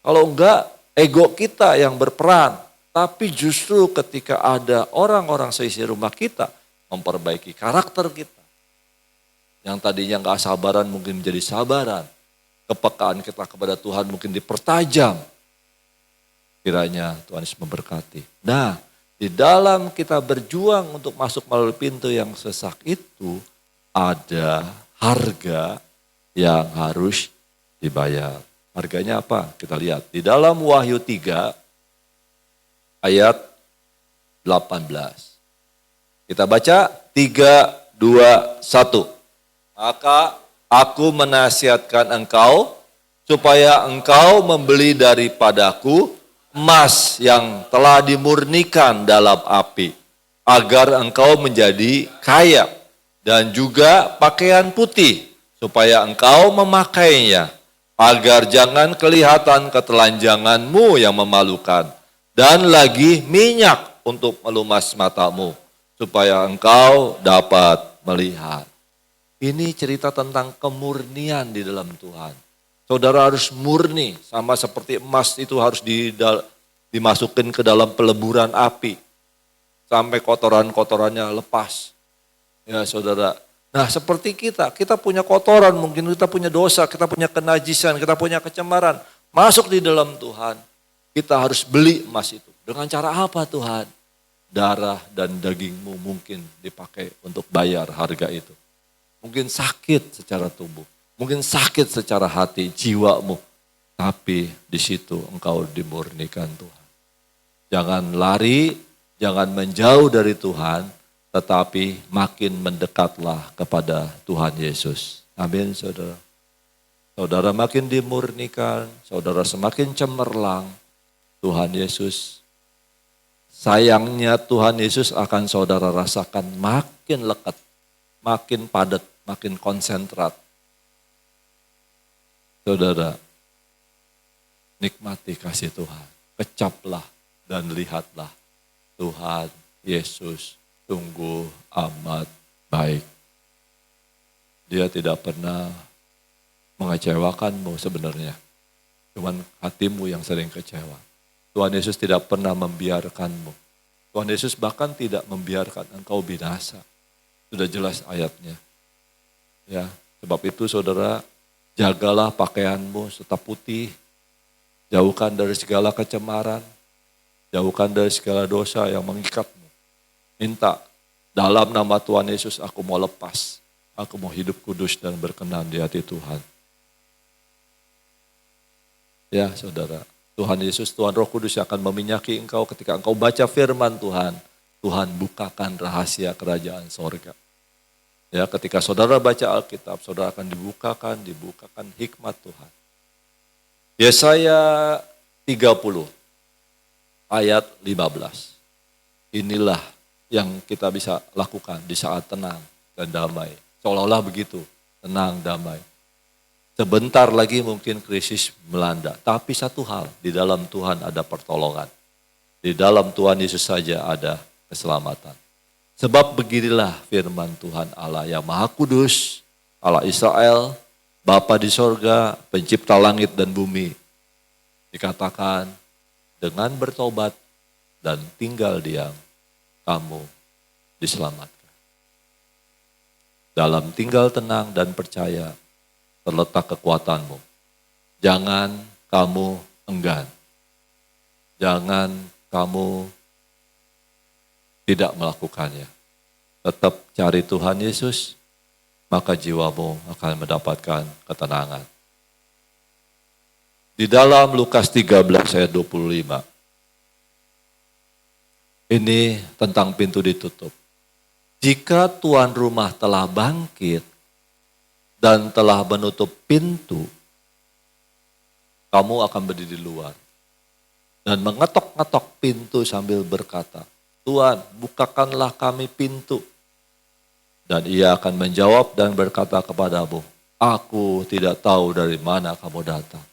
Kalau enggak, ego kita yang berperan. Tapi justru ketika ada orang-orang seisi rumah kita, memperbaiki karakter kita. Yang tadinya enggak sabaran mungkin menjadi sabaran. Kepekaan kita kepada Tuhan mungkin dipertajam. Kiranya Tuhan Yesus memberkati. Nah, Di dalam kita berjuang untuk masuk melalui pintu yang sesak itu, ada harga yang harus dibayar. Harganya apa? Kita lihat. Di dalam Wahyu 3 ayat 18. Kita baca 3, 2, 1. Maka aku menasihatkan engkau supaya engkau membeli daripadaku emas yang telah dimurnikan dalam api, agar engkau menjadi kaya, dan juga pakaian putih, supaya engkau memakainya, agar jangan kelihatan ketelanjanganmu yang memalukan, dan lagi minyak untuk melumas matamu, supaya engkau dapat melihat. Ini cerita tentang kemurnian di dalam Tuhan. Saudara harus murni, sama seperti emas itu harus dimasukin ke dalam peleburan api, sampai kotoran-kotorannya lepas. Ya saudara, nah seperti kita punya kotoran, mungkin kita punya dosa, kita punya kenajisan, kita punya kecemaran. Masuk di dalam Tuhan, kita harus beli emas itu. Dengan cara apa Tuhan? Darah dan dagingmu mungkin dipakai untuk bayar harga itu. Mungkin sakit secara tubuh, mungkin sakit secara hati, jiwamu. Tapi di situ engkau dimurnikan Tuhan. Jangan lari, jangan menjauh dari Tuhan, tetapi makin mendekatlah kepada Tuhan Yesus. Amin saudara. Saudara makin dimurnikan, saudara semakin cemerlang. Tuhan Yesus, sayangnya Tuhan Yesus akan saudara rasakan makin lekat, makin padat, makin konsentrat. Saudara, nikmati kasih Tuhan. Kecaplah dan lihatlah Tuhan Yesus sungguh amat baik. Dia tidak pernah mengecewakanmu sebenarnya. Cuman hatimu yang sering kecewa. Tuhan Yesus tidak pernah membiarkanmu. Tuhan Yesus bahkan tidak membiarkan engkau binasa. Sudah jelas ayatnya. Ya, sebab itu saudara, jagalah pakaianmu tetap putih. Jauhkan dari segala kecemaran. Jauhkan dari segala dosa yang mengikatmu. Minta, dalam nama Tuhan Yesus aku mau lepas. Aku mau hidup kudus dan berkenan di hati Tuhan. Ya saudara, Tuhan Yesus, Tuhan Roh Kudus yang akan meminyaki engkau ketika engkau baca firman Tuhan. Tuhan bukakan rahasia kerajaan sorga. Ya, ketika saudara baca Alkitab, saudara akan dibukakan hikmat Tuhan. Yesaya 30 ayat 15. Inilah yang kita bisa lakukan di saat tenang dan damai. Seolah-olah begitu, tenang, damai. Sebentar lagi mungkin krisis melanda. Tapi satu hal, di dalam Tuhan ada pertolongan. Di dalam Tuhan Yesus saja ada keselamatan. Sebab beginilah firman Tuhan Allah yang Maha Kudus, Allah Israel, Bapa di sorga, pencipta langit dan bumi. Dikatakan, dengan bertobat dan tinggal diam, kamu diselamatkan. Dalam tinggal tenang dan percaya, terletak kekuatanmu. Jangan kamu enggan. Jangan kamu tidak melakukannya. Tetap cari Tuhan Yesus, maka jiwamu akan mendapatkan ketenangan. Di dalam Lukas 13 ayat 25. Ini tentang pintu ditutup. Jika tuan rumah telah bangkit dan telah menutup pintu, kamu akan berdiri di luar dan mengetok-ngetok pintu sambil berkata, Tuhan, bukakanlah kami pintu. Dan ia akan menjawab dan berkata kepadamu, aku tidak tahu dari mana kamu datang.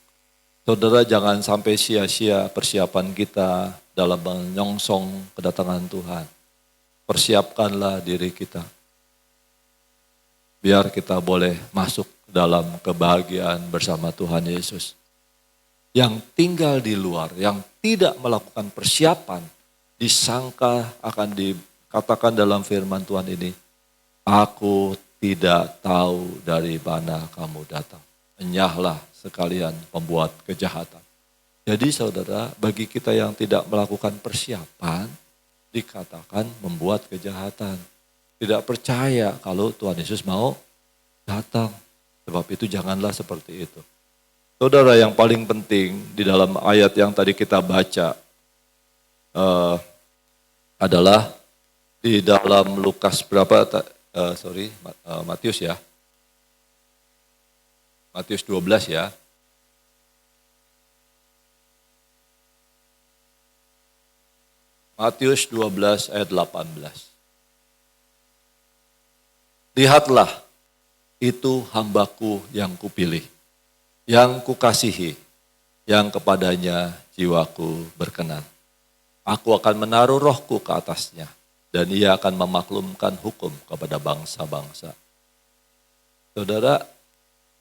Saudara, jangan sampai sia-sia persiapan kita dalam menyongsong kedatangan Tuhan. Persiapkanlah diri kita. Biar kita boleh masuk dalam kebahagiaan bersama Tuhan Yesus. Yang tinggal di luar, yang tidak melakukan persiapan, disangka akan dikatakan dalam firman Tuhan ini, aku tidak tahu dari mana kamu datang. Enyahlah sekalian pembuat kejahatan. Jadi saudara, bagi kita yang tidak melakukan persiapan, dikatakan membuat kejahatan. Tidak percaya kalau Tuhan Yesus mau datang. Sebab itu janganlah seperti itu. Saudara, yang paling penting di dalam ayat yang tadi kita baca adalah di dalam Lukas berapa? Matius ya. Matius 12 ya. Matius 12 ayat 18. Lihatlah, itu hambaku yang kupilih, yang kukasihi, yang kepadanya jiwaku berkenan. Aku akan menaruh rohku ke atasnya, dan ia akan memaklumkan hukum kepada bangsa-bangsa. Saudara,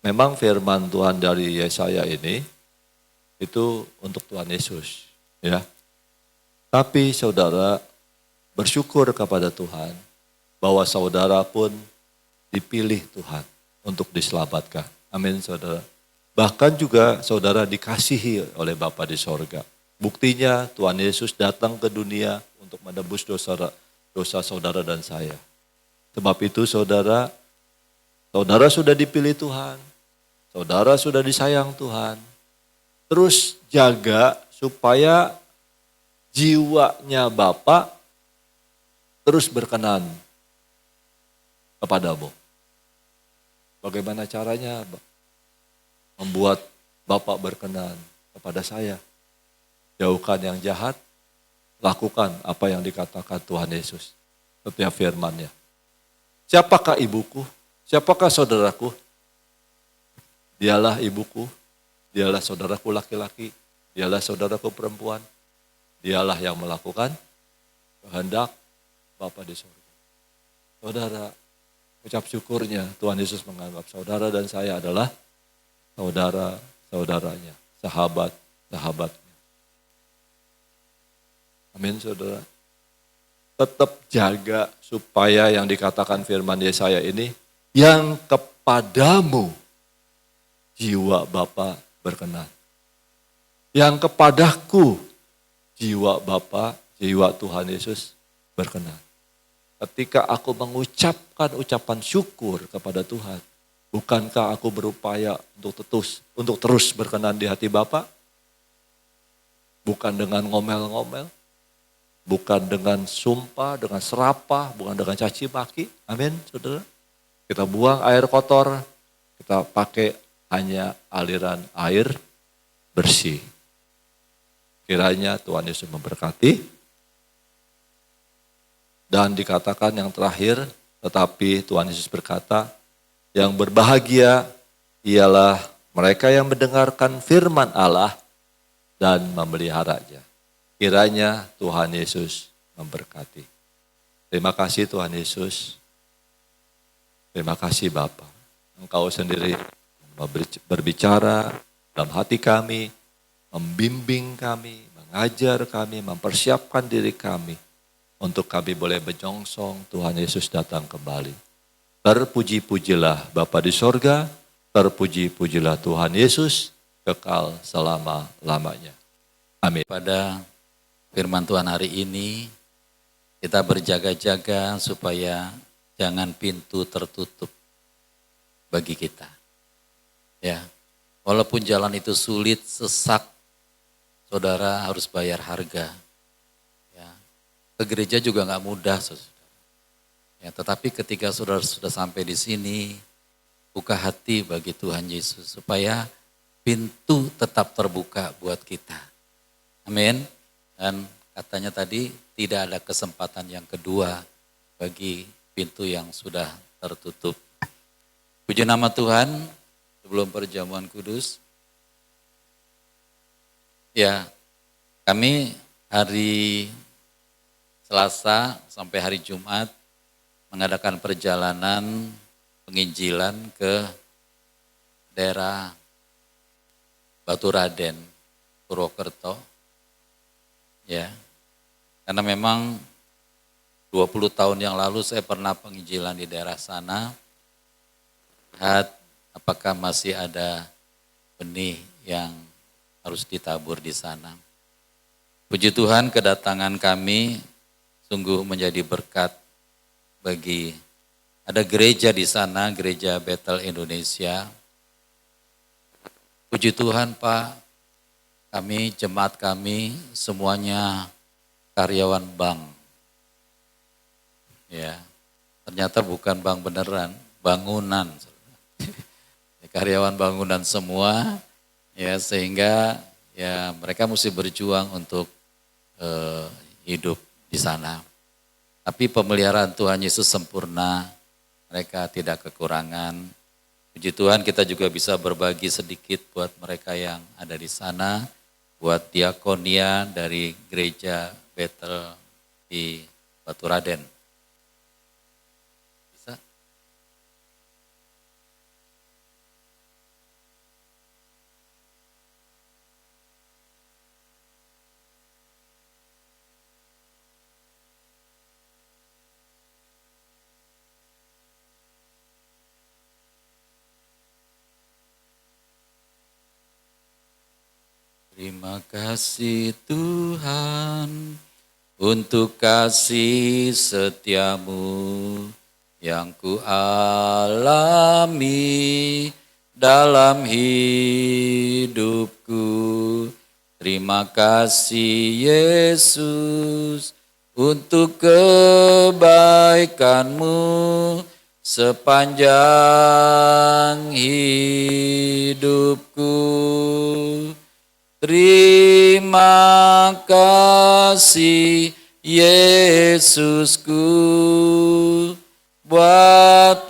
memang firman Tuhan dari Yesaya ini, itu untuk Tuhan Yesus. Ya. Tapi saudara bersyukur kepada Tuhan bahwa saudara pun dipilih Tuhan untuk diselamatkan. Amin saudara. Bahkan juga saudara dikasihi oleh Bapa di sorga. Buktinya Tuhan Yesus datang ke dunia untuk menebus dosa saudara dan saya. Sebab itu saudara sudah dipilih Tuhan. Saudara sudah disayang Tuhan. Terus jaga supaya jiwanya Bapa terus berkenan kepadamu. Bagaimana caranya membuat Bapa berkenan kepada saya? Jauhkan yang jahat, lakukan apa yang dikatakan Tuhan Yesus. Setiap firman-Nya. Siapakah ibuku? Siapakah saudaraku? Dialah ibuku, dialah saudaraku laki-laki, dialah saudaraku perempuan. Dialah yang melakukan kehendak Bapa di surga. Saudara, ucap syukurnya Tuhan Yesus menganggap saudara dan saya adalah saudara-saudaranya, sahabat-sahabatnya. Amin saudara. Tetap jaga supaya yang dikatakan firman Yesaya ini, yang kepadamu jiwa Bapa berkenan. Yang kepadaku jiwa Bapa, jiwa Tuhan Yesus berkenan. Ketika aku mengucapkan ucapan syukur kepada Tuhan, bukankah aku berupaya untuk terus berkenan di hati Bapa? Bukan dengan ngomel-ngomel, bukan dengan sumpah, dengan serapah, bukan dengan caci maki. Amin, saudara. Kita buang air kotor, kita pakai hanya aliran air bersih. Kiranya Tuhan Yesus memberkati. Dan dikatakan yang terakhir, tetapi Tuhan Yesus berkata, yang berbahagia ialah mereka yang mendengarkan firman Allah dan memeliharanya. Kiranya Tuhan Yesus memberkati. Terima kasih Tuhan Yesus. Terima kasih Bapa. Engkau sendiri berbicara dalam hati kami, membimbing kami, mengajar kami, mempersiapkan diri kami untuk kami boleh menyongsong Tuhan Yesus datang kembali. Terpuji-pujilah Bapa di sorga, terpuji-pujilah Tuhan Yesus, kekal selama-lamanya. Amin. Pada firman Tuhan hari ini, kita berjaga-jaga supaya jangan pintu tertutup bagi kita. Ya, walaupun jalan itu sulit, sesak, saudara harus bayar harga. Ya, ke gereja juga nggak mudah, saudara. Ya, tetapi ketika saudara sudah sampai di sini, buka hati bagi Tuhan Yesus supaya pintu tetap terbuka buat kita. Amin. Dan katanya tadi tidak ada kesempatan yang kedua bagi pintu yang sudah tertutup. Puji nama Tuhan, sebelum perjamuan kudus. Ya, kami hari Selasa sampai hari Jumat mengadakan perjalanan penginjilan ke daerah Baturaden, Purwokerto. Ya, karena memang 20 tahun yang lalu saya pernah penginjilan di daerah sana. Lihat apakah masih ada benih yang harus ditabur di sana. Puji Tuhan, kedatangan kami sungguh menjadi berkat bagi ada gereja di sana, gereja Bethel Indonesia. Puji Tuhan Pak, kami, jemaat kami semuanya karyawan bank. Ya, ternyata bukan bank beneran, bangunan. Karyawan bangunan semua, ya sehingga ya mereka mesti berjuang untuk hidup di sana. Tapi pemeliharaan Tuhan Yesus sempurna, mereka tidak kekurangan. Puji Tuhan kita juga bisa berbagi sedikit buat mereka yang ada di sana, buat diakonia dari gereja Bethel di Baturaden. Bisa? Terima kasih Tuhan untuk kasih setiamu yang ku alami dalam hidupku. Terima kasih Yesus untuk kebaikanmu sepanjang hidupku. Terima kasih Yesusku buat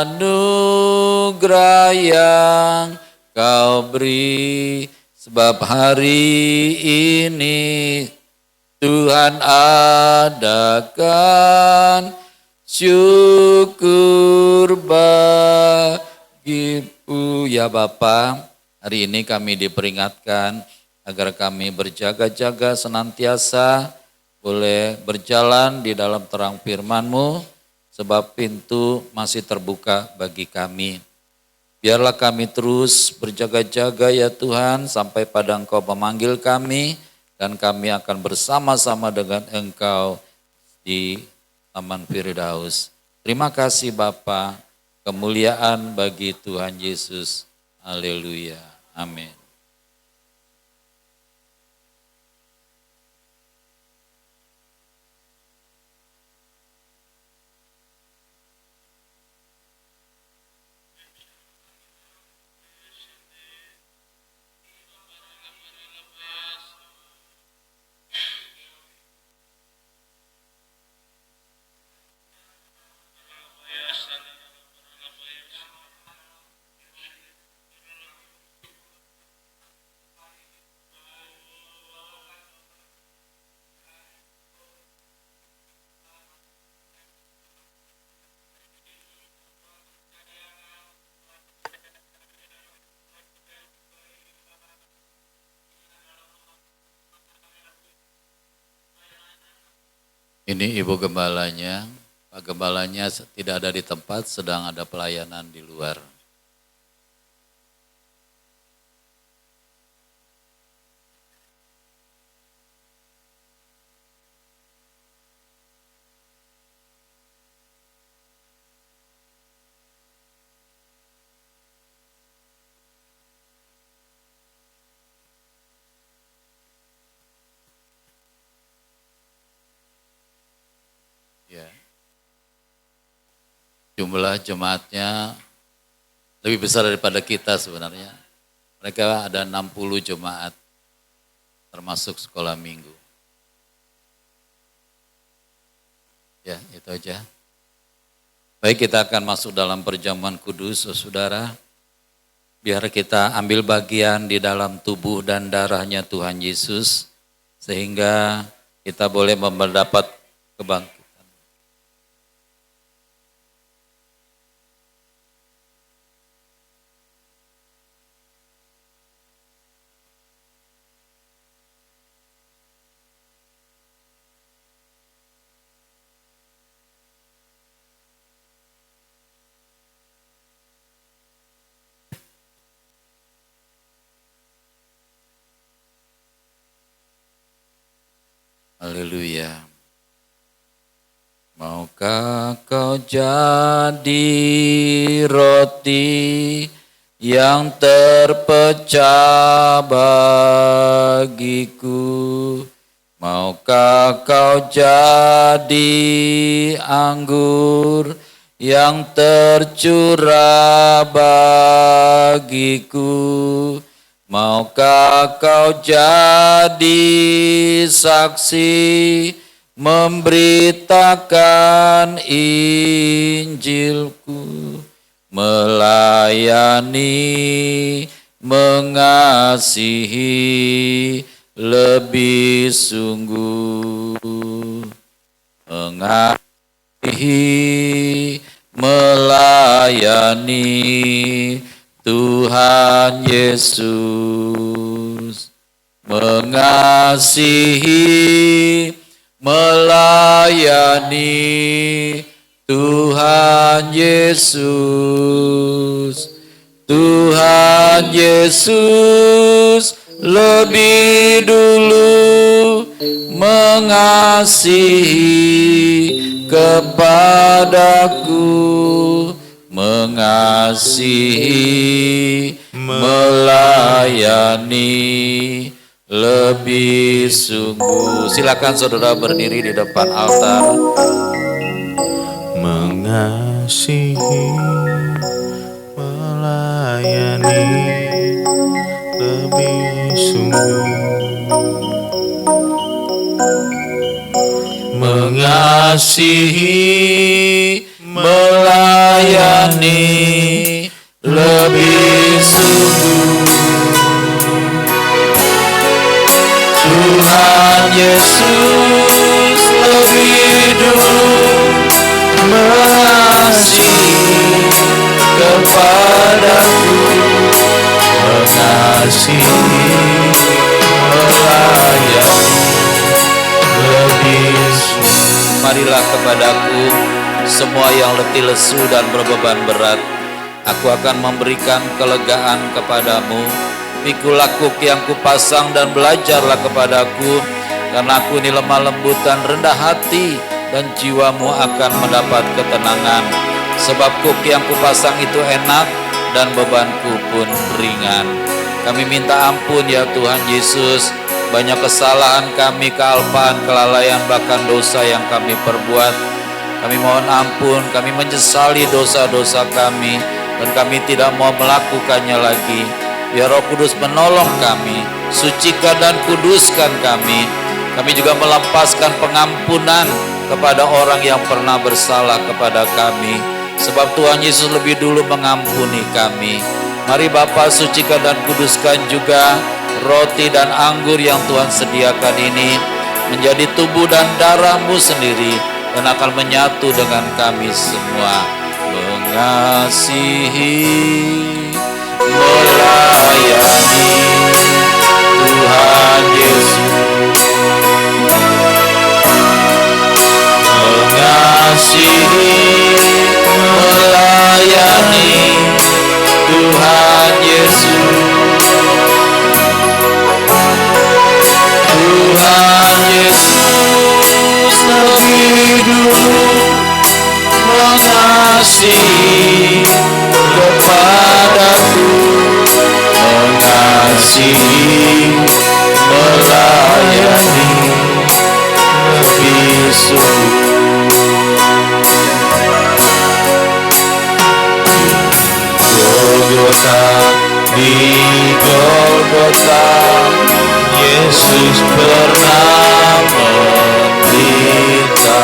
anugerah yang kau beri. Sebab hari ini Tuhan adakan syukur bagimu. Ya Bapa, hari ini kami diperingatkan agar kami berjaga-jaga senantiasa boleh berjalan di dalam terang firman-Mu, sebab pintu masih terbuka bagi kami. Biarlah kami terus berjaga-jaga ya Tuhan sampai pada Engkau memanggil kami dan kami akan bersama-sama dengan Engkau di Taman Firdaus. Terima kasih Bapa, kemuliaan bagi Tuhan Yesus. Haleluya. Amin. Ini Ibu Gembalanya, Pak Gembalanya tidak ada di tempat, sedang ada pelayanan di luar. Ya. Jumlah jemaatnya lebih besar daripada kita sebenarnya. Mereka ada 60 jemaat, termasuk sekolah minggu. Ya, itu aja. Baik, kita akan masuk dalam perjamuan kudus, saudara. Biar kita ambil bagian di dalam tubuh dan darahnya Tuhan Yesus, sehingga kita boleh mendapat kebangkitan. Haleluya. Maukah kau jadi roti yang terpecah bagiku? Maukah kau jadi anggur yang tercurah bagiku? Maukah kau jadi saksi memberitakan Injilku, melayani, mengasihi lebih sungguh, mengasihi, melayani Tuhan Yesus, mengasihi, melayani Tuhan Yesus. Tuhan Yesus lebih dulu mengasihi kepadaku, mengasihi, melayani lebih sungguh. Silakan saudara berdiri di depan altar. Mengasihi, melayani lebih sungguh. Mengasihi, melayani lebih sungguh. Tuhan Yesus lebih dulu mengasihi kepadaku, mengasihi, melayani lebih sungguh. Marilah kepadaku semua yang letih lesu dan berbeban berat, aku akan memberikan kelegaan kepadamu. Pikulah kuk yang kupasang dan belajarlah kepadaku, karena aku ini lemah lembut dan rendah hati, dan jiwamu akan mendapat ketenangan. Sebab kuk yang kupasang itu enak dan bebanku pun ringan. Kami minta ampun ya Tuhan Yesus, banyak kesalahan kami, kealpaan, kelalaian, bahkan dosa yang kami perbuat. Kami mohon ampun, kami menyesali dosa-dosa kami, dan kami tidak mau melakukannya lagi. Biar Roh Kudus menolong kami, sucikan dan kuduskan kami. Kami juga melepaskan pengampunan kepada orang yang pernah bersalah kepada kami, sebab Tuhan Yesus lebih dulu mengampuni kami. Mari Bapa, sucikan dan kuduskan juga roti dan anggur yang Tuhan sediakan ini menjadi tubuh dan darah-Mu sendiri, dan akan menyatu dengan kami semua. Mengasihi, melayani Tuhan Yesus, mengasihi, melayani Tuhan Yesus. Tuhan Yesus lebih dulu mengasihi kepadaku, mengasihi, melayani lebih sungguh. Golgota, di Golgota Yesus pernah menderita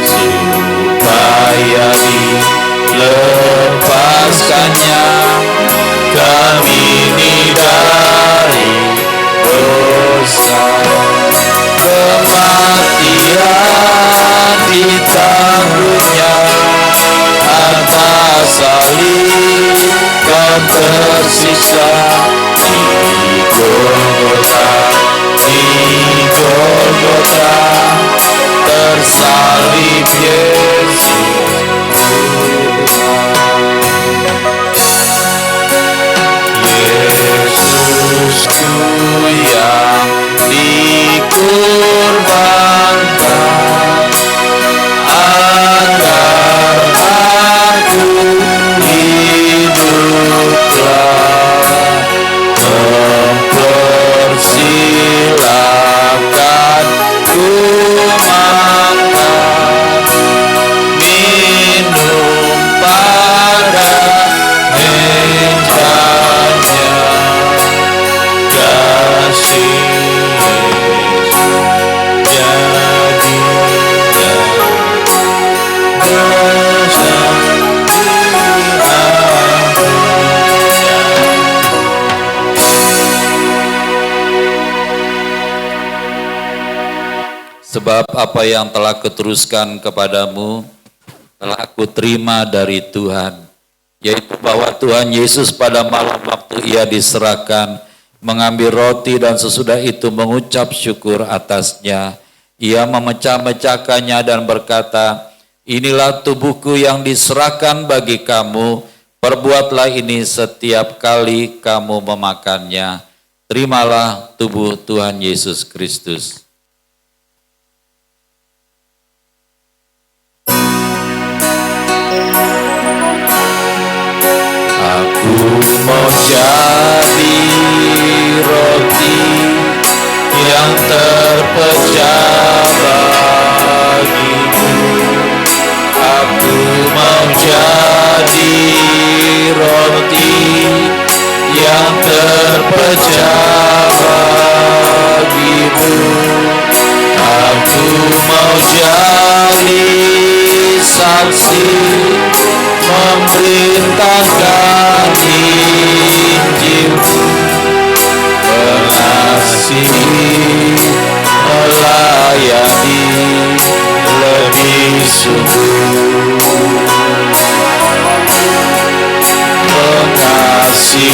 supaya dilepaskannya kami ini dari dosa. Kematian ditangguhnya, atas salib kau tersiksa. Di Golgota, di Golgota tersalib Yesus Tuhan. Sebab apa yang telah kuteruskan kepadamu telah aku terima dari Tuhan, yaitu bahwa Tuhan Yesus pada malam waktu ia diserahkan, mengambil roti dan sesudah itu mengucap syukur atasnya. Ia memecah-mecahkannya dan berkata, inilah tubuhku yang diserahkan bagi kamu, perbuatlah ini setiap kali kamu memakannya. Terimalah tubuh Tuhan Yesus Kristus. Aku mau jadi roti yang terpecah bagimu. Aku mau jadi roti yang terpecah bagimu. Aku mau jadi saksi memberitakan Injil-Mu, mengasihi, melayani lebih sungguh, mengasihi,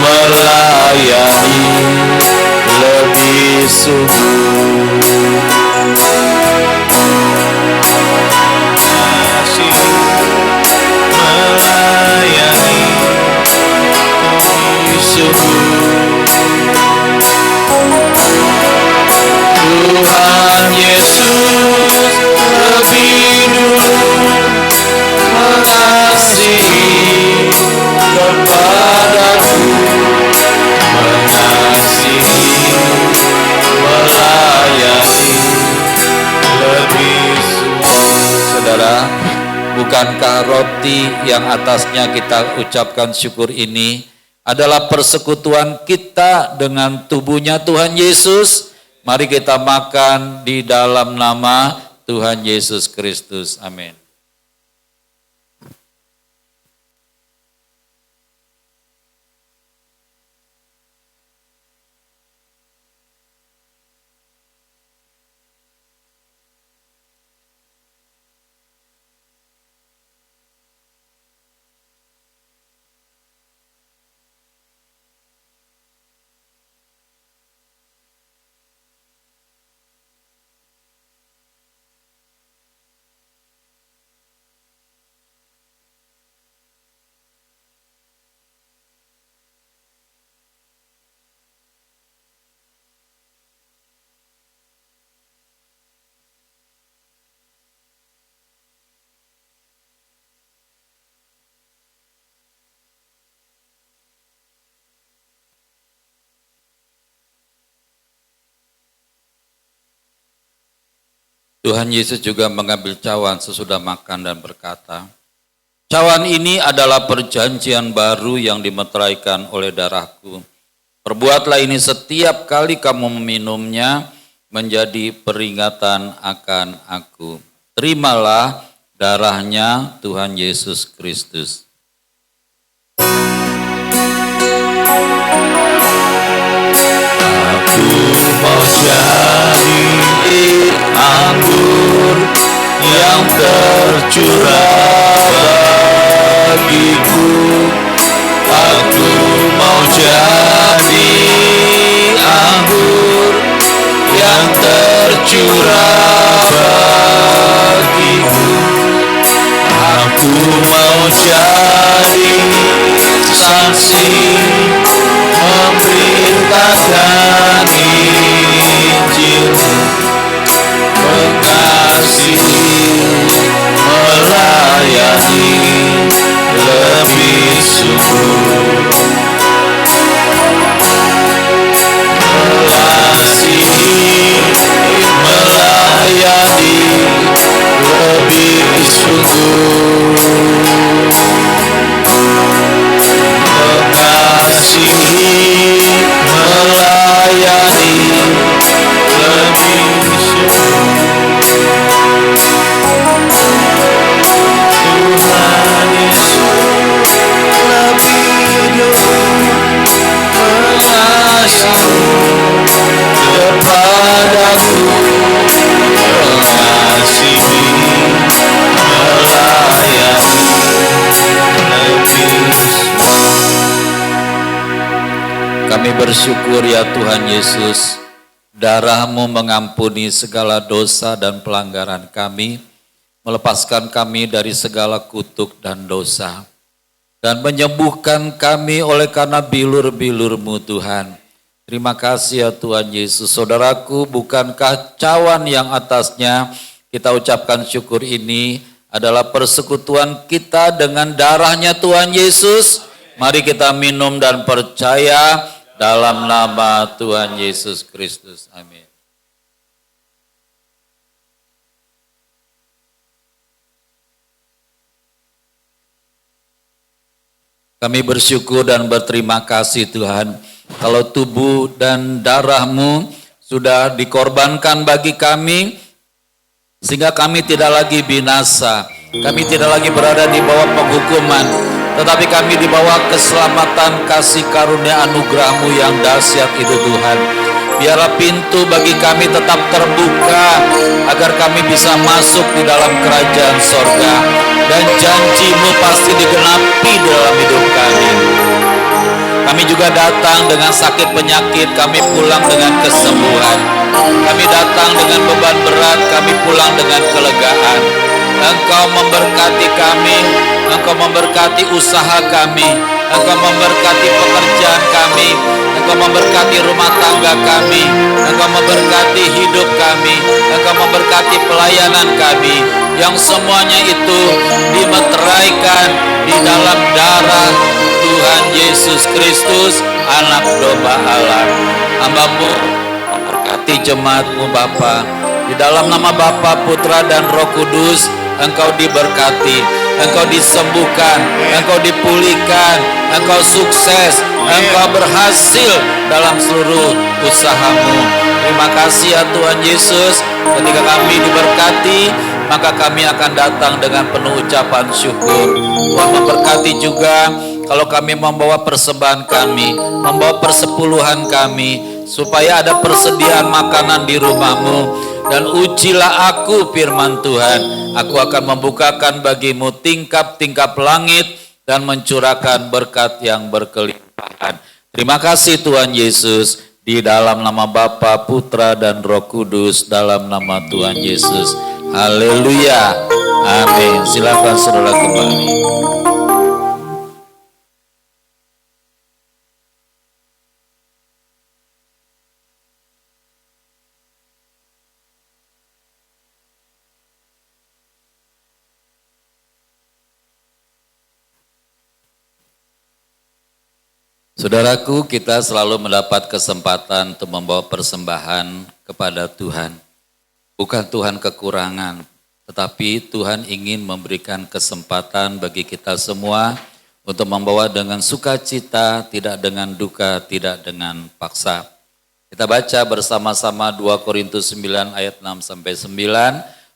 melayani lebih sungguh. Tuhan Yesus lebih dulu mengasihi kepadaku, mengasihi, melayani lebih sungguh. Saudara, bukankah roti yang atasnya kita ucapkan syukur ini adalah persekutuan kita dengan tubuhnya Tuhan Yesus? Mari kita makan di dalam nama Tuhan Yesus Kristus. Amin. Tuhan Yesus juga mengambil cawan sesudah makan dan berkata, cawan ini adalah perjanjian baru yang dimeteraikan oleh darahku. Perbuatlah ini setiap kali kamu meminumnya menjadi peringatan akan aku. Terimalah darahnya Tuhan Yesus Kristus. Aku mau jadi anggur yang tercurah bagiku. Aku mau jadi anggur yang tercurah bagiku. Aku mau jadi saksi memberitakan Injil-Mu, mengasihi, melayani lebih sungguh, mengasihi, melayani lebih sungguh, mengasihi, melayani lebih sungguh. Tuhan Yesus lebih dulu mengasihi kepadaku, Kami bersyukur ya Tuhan Yesus, darah-Mu mengampuni segala dosa dan pelanggaran kami, melepaskan kami dari segala kutuk dan dosa, dan menyembuhkan kami oleh karena bilur-bilur-Mu Tuhan. Terima kasih ya Tuhan Yesus. Saudaraku, bukankah cawan yang atasnya kita ucapkan syukur ini adalah persekutuan kita dengan darahnya Tuhan Yesus? Mari kita minum dan percaya dalam nama Tuhan Yesus Kristus. Amin. Kami bersyukur dan berterima kasih Tuhan, kalau tubuh dan darah-Mu sudah dikorbankan bagi kami, sehingga kami tidak lagi binasa, kami tidak lagi berada di bawah penghukuman, tetapi kami di bawah keselamatan, kasih karunia anugerah-Mu yang dahsyat itu Tuhan. Biarlah pintu bagi kami tetap terbuka, agar kami bisa masuk di dalam kerajaan sorga, dan janji-Mu pasti digenapi dalam hidup kami. Kami juga datang dengan sakit penyakit, kami pulang dengan kesembuhan. Kami datang dengan beban berat, kami pulang dengan kelegaan. Engkau memberkati kami, Engkau memberkati usaha kami, Engkau memberkati pekerjaan kami, Engkau memberkati rumah tangga kami, Engkau memberkati hidup kami, Engkau memberkati pelayanan kami, yang semuanya itu dimeteraikan di dalam darah Tuhan Yesus Kristus, anak domba Allah. Hamba-Mu memberkati jemaat-Mu Bapa, di dalam nama Bapa, Putra dan Roh Kudus, Engkau diberkati, Engkau disembuhkan, Engkau dipulihkan, Engkau sukses, Engkau berhasil dalam seluruh usaha-Mu. Terima kasih ya Tuhan Yesus, ketika kami diberkati, maka kami akan datang dengan penuh ucapan syukur. Tuhan memberkati juga kalau kami membawa persembahan kami, membawa persepuluhan kami, supaya ada persediaan makanan di rumah-Mu. Dan ujilah aku, firman Tuhan, aku akan membukakan bagimu tingkap-tingkap langit dan mencurahkan berkat yang berkelimpahan. Terima kasih Tuhan Yesus, di dalam nama Bapa, Putra dan Roh Kudus, dalam nama Tuhan Yesus. Haleluya. Amin. Silakan saudara kembali. Saudaraku, kita selalu mendapat kesempatan untuk membawa persembahan kepada Tuhan. Bukan Tuhan kekurangan, tetapi Tuhan ingin memberikan kesempatan bagi kita semua untuk membawa dengan sukacita, tidak dengan duka, tidak dengan paksa. Kita baca bersama-sama 2 Korintus 9 ayat 6-9,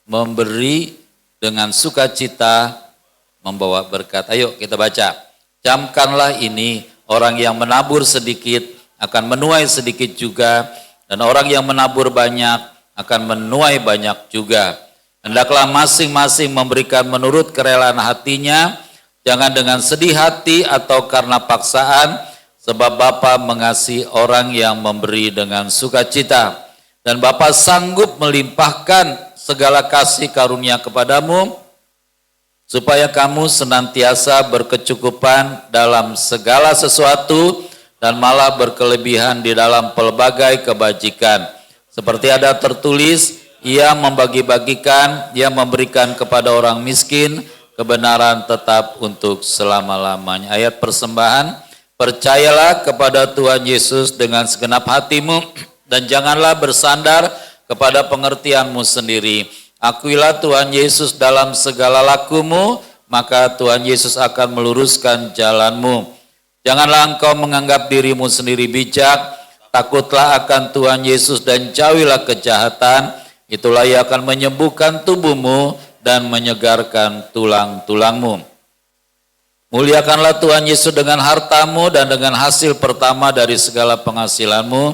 memberi dengan sukacita, membawa berkat. Ayo kita baca. Camkanlah ini, orang yang menabur sedikit akan menuai sedikit juga, dan orang yang menabur banyak akan menuai banyak juga. Hendaklah masing-masing memberikan menurut kerelaan hatinya, jangan dengan sedih hati atau karena paksaan, sebab Bapa mengasihi orang yang memberi dengan sukacita. Dan Bapa sanggup melimpahkan segala kasih karunia kepadamu, supaya kamu senantiasa berkecukupan dalam segala sesuatu dan malah berkelebihan di dalam pelbagai kebajikan. Seperti ada tertulis, ia membagi-bagikan, ia memberikan kepada orang miskin, kebenaran tetap untuk selama-lamanya. Ayat persembahan, percayalah kepada Tuhan Yesus dengan segenap hatimu dan janganlah bersandar kepada pengertianmu sendiri. Akuilah Tuhan Yesus dalam segala lakumu, maka Tuhan Yesus akan meluruskan jalanmu. Janganlah engkau menganggap dirimu sendiri bijak, takutlah akan Tuhan Yesus dan jauhilah kejahatan. Itulah ia akan menyembuhkan tubuhmu dan menyegarkan tulang-tulangmu. Muliakanlah Tuhan Yesus dengan hartamu dan dengan hasil pertama dari segala penghasilanmu,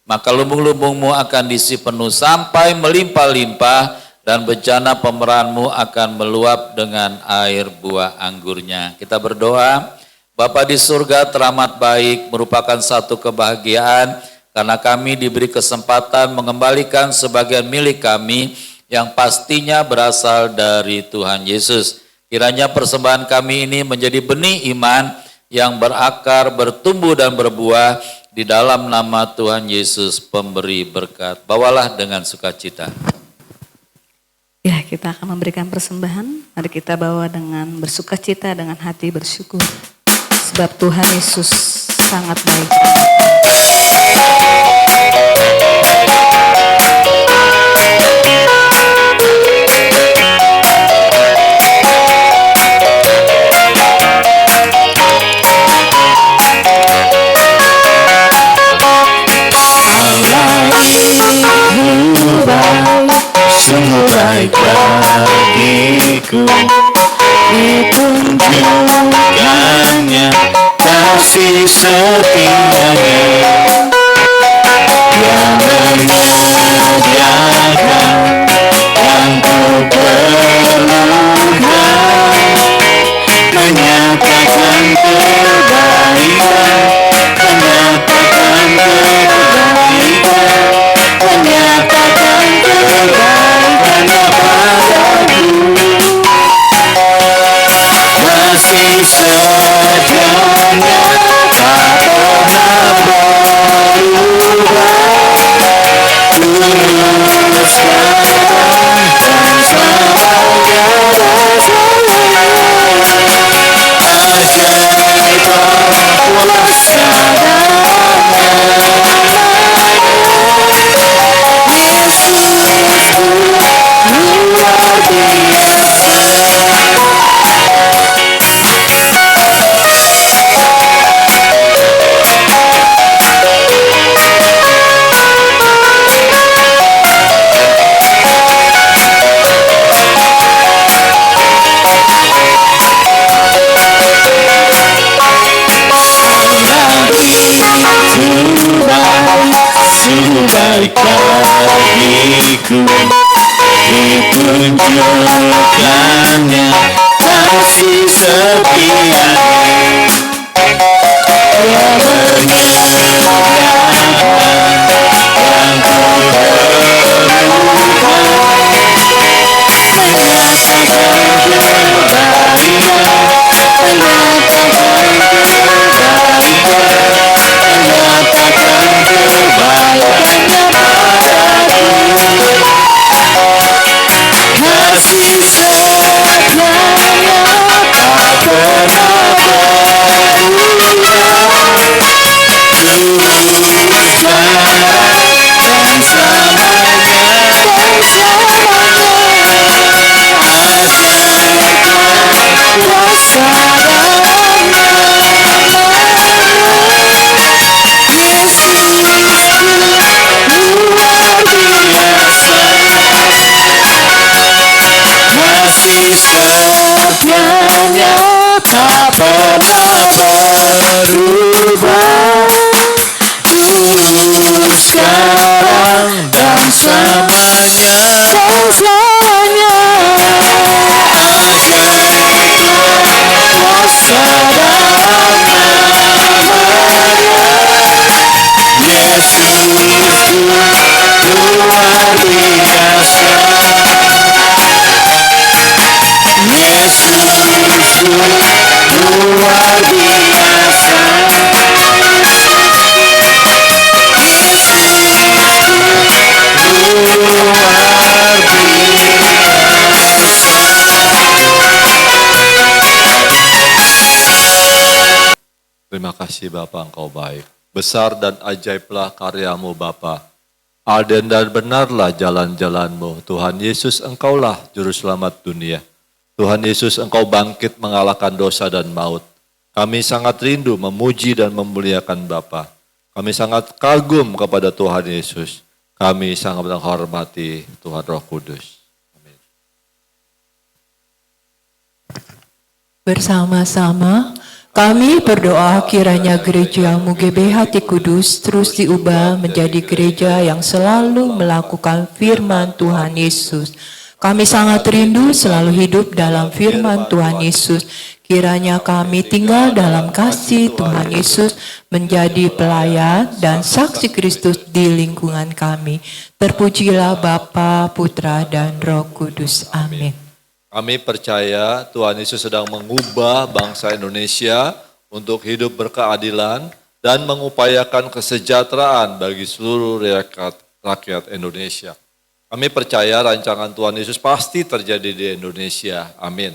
maka lumbung-lumbungmu akan diisi penuh sampai melimpah-limpah, dan bejana pemerahanmu akan meluap dengan air buah anggurnya. Kita berdoa. Bapa di surga, teramat baik, merupakan satu kebahagiaan karena kami diberi kesempatan mengembalikan sebagian milik kami yang pastinya berasal dari Tuhan Yesus. Kiranya persembahan kami ini menjadi benih iman yang berakar, bertumbuh dan berbuah di dalam nama Tuhan Yesus pemberi berkat. Bawalah dengan sukacita. Ya, kita akan memberikan persembahan. Mari kita bawa dengan bersukacita, dengan hati bersyukur. Sebab Tuhan Yesus sangat baik. Sungguh baik bagiku, ditunjukkannya kasih setianya yang menyediakan yang ku perlukan, menyatakan kebaikan, menyatakan kebaikan, menyatakan kebaikan padaku. Kasih setianya tak pernah berubah, dulu sekarang dan selamanya. Ajaib kuasa Yesusku luar biasa. Sungguh baik bagiku, ditunjukkannya kasih setianya yang menyediakan yang ku perlukan, menyatakan kebaikan, menyatakan kebaikan, menyatakan kebaikannya padaku. Kasih setianya tak pernah berubah, dulu sekarang dan selamanya. Ajaib kuasa kasih setianya tak pernah berubah, dulu sekarang dan selamanya. Ajaib kuasa dalam namanya, Yesusku luar biasa. Yesusku luar biasa. Yesusku luar biasa. Terima kasih Bapa, Engkau baik. Besar dan ajaiblah karyamu Bapa. Adil dan benarlah jalan-jalanmu. Tuhan Yesus, Engkaulah Juru Selamat dunia. Tuhan Yesus, Engkau bangkit mengalahkan dosa dan maut. Kami sangat rindu memuji dan memuliakan Bapa. Kami sangat kagum kepada Tuhan Yesus. Kami sangat menghormati Tuhan Roh Kudus. Amin. Bersama-sama kami berdoa kiranya gereja MUGB Hati Kudus terus diubah menjadi gereja yang selalu melakukan firman Tuhan Yesus. Kami sangat rindu selalu hidup dalam firman Tuhan Yesus. Kiranya kami tinggal dalam kasih Tuhan Yesus, menjadi pelayan dan saksi Kristus di lingkungan kami. Terpujilah Bapa, Putra, dan Roh Kudus. Amin. Kami percaya Tuhan Yesus sedang mengubah bangsa Indonesia untuk hidup berkeadilan dan mengupayakan kesejahteraan bagi seluruh rakyat Indonesia. Kami percaya rancangan Tuhan Yesus pasti terjadi di Indonesia. Amin.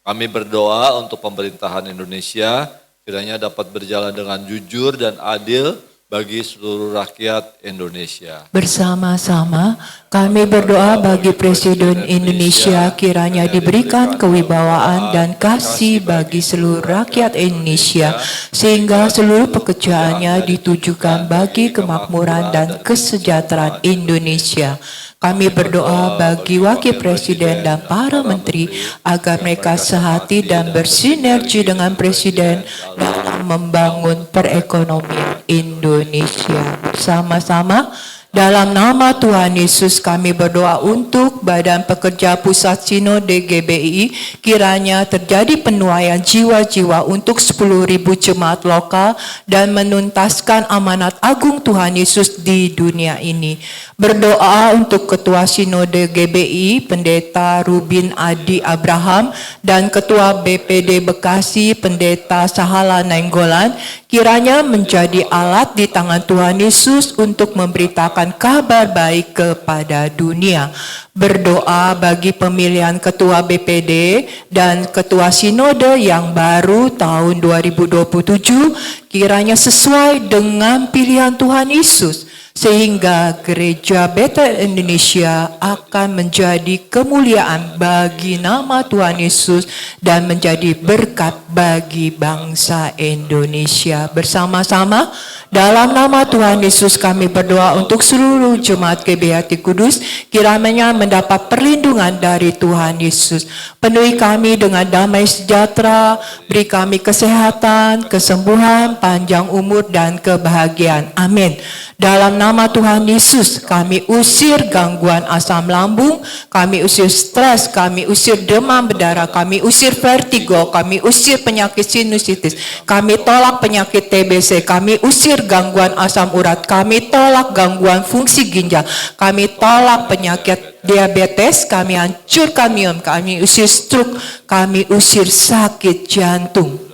Kami berdoa untuk pemerintahan Indonesia kiranya dapat berjalan dengan jujur dan adil bagi seluruh rakyat Indonesia. Bersama-sama kami berdoa bagi Presiden Indonesia kiranya diberikan kewibawaan dan kasih bagi seluruh rakyat Indonesia sehingga seluruh pekerjaannya ditujukan bagi kemakmuran dan kesejahteraan Indonesia. Kami berdoa bagi Wakil Presiden dan para menteri agar mereka sehati dan bersinergi dengan Presiden dalam membangun perekonomian Indonesia. Bersama-sama dalam nama Tuhan Yesus kami berdoa untuk Badan Pekerja Pusat Sinode GBI, kiranya terjadi penuaian jiwa-jiwa untuk 10.000 jemaat lokal dan menuntaskan amanat agung Tuhan Yesus di dunia ini. Berdoa untuk Ketua Sinode GBI, Pendeta Rubin Adi Abraham, dan Ketua BPD Bekasi, Pendeta Sahala Nainggolan, kiranya menjadi alat di tangan Tuhan Yesus untuk memberitakan kabar baik kepada dunia. Berdoa bagi pemilihan Ketua BPD dan Ketua Sinode yang baru tahun 2027, kiranya sesuai dengan pilihan Tuhan Yesus, sehingga Gereja Bethel Indonesia akan menjadi kemuliaan bagi nama Tuhan Yesus dan menjadi berkat bagi bangsa Indonesia. Bersama-sama dalam nama Tuhan Yesus kami berdoa untuk seluruh jemaat GBI Kudus, kiranya mendapat perlindungan dari Tuhan Yesus. Penuhi kami dengan damai sejahtera, beri kami kesehatan, kesembuhan, panjang umur, dan kebahagiaan. Amin. Dalam nama Tuhan Yesus, kami usir gangguan asam lambung, kami usir stres, kami usir demam berdarah, kami usir vertigo, kami usir penyakit sinusitis, kami tolak penyakit TBC, kami usir gangguan asam urat, kami tolak gangguan fungsi ginjal, kami tolak penyakit diabetes, kami hancurkan miom, kami usir stroke, kami usir sakit jantung.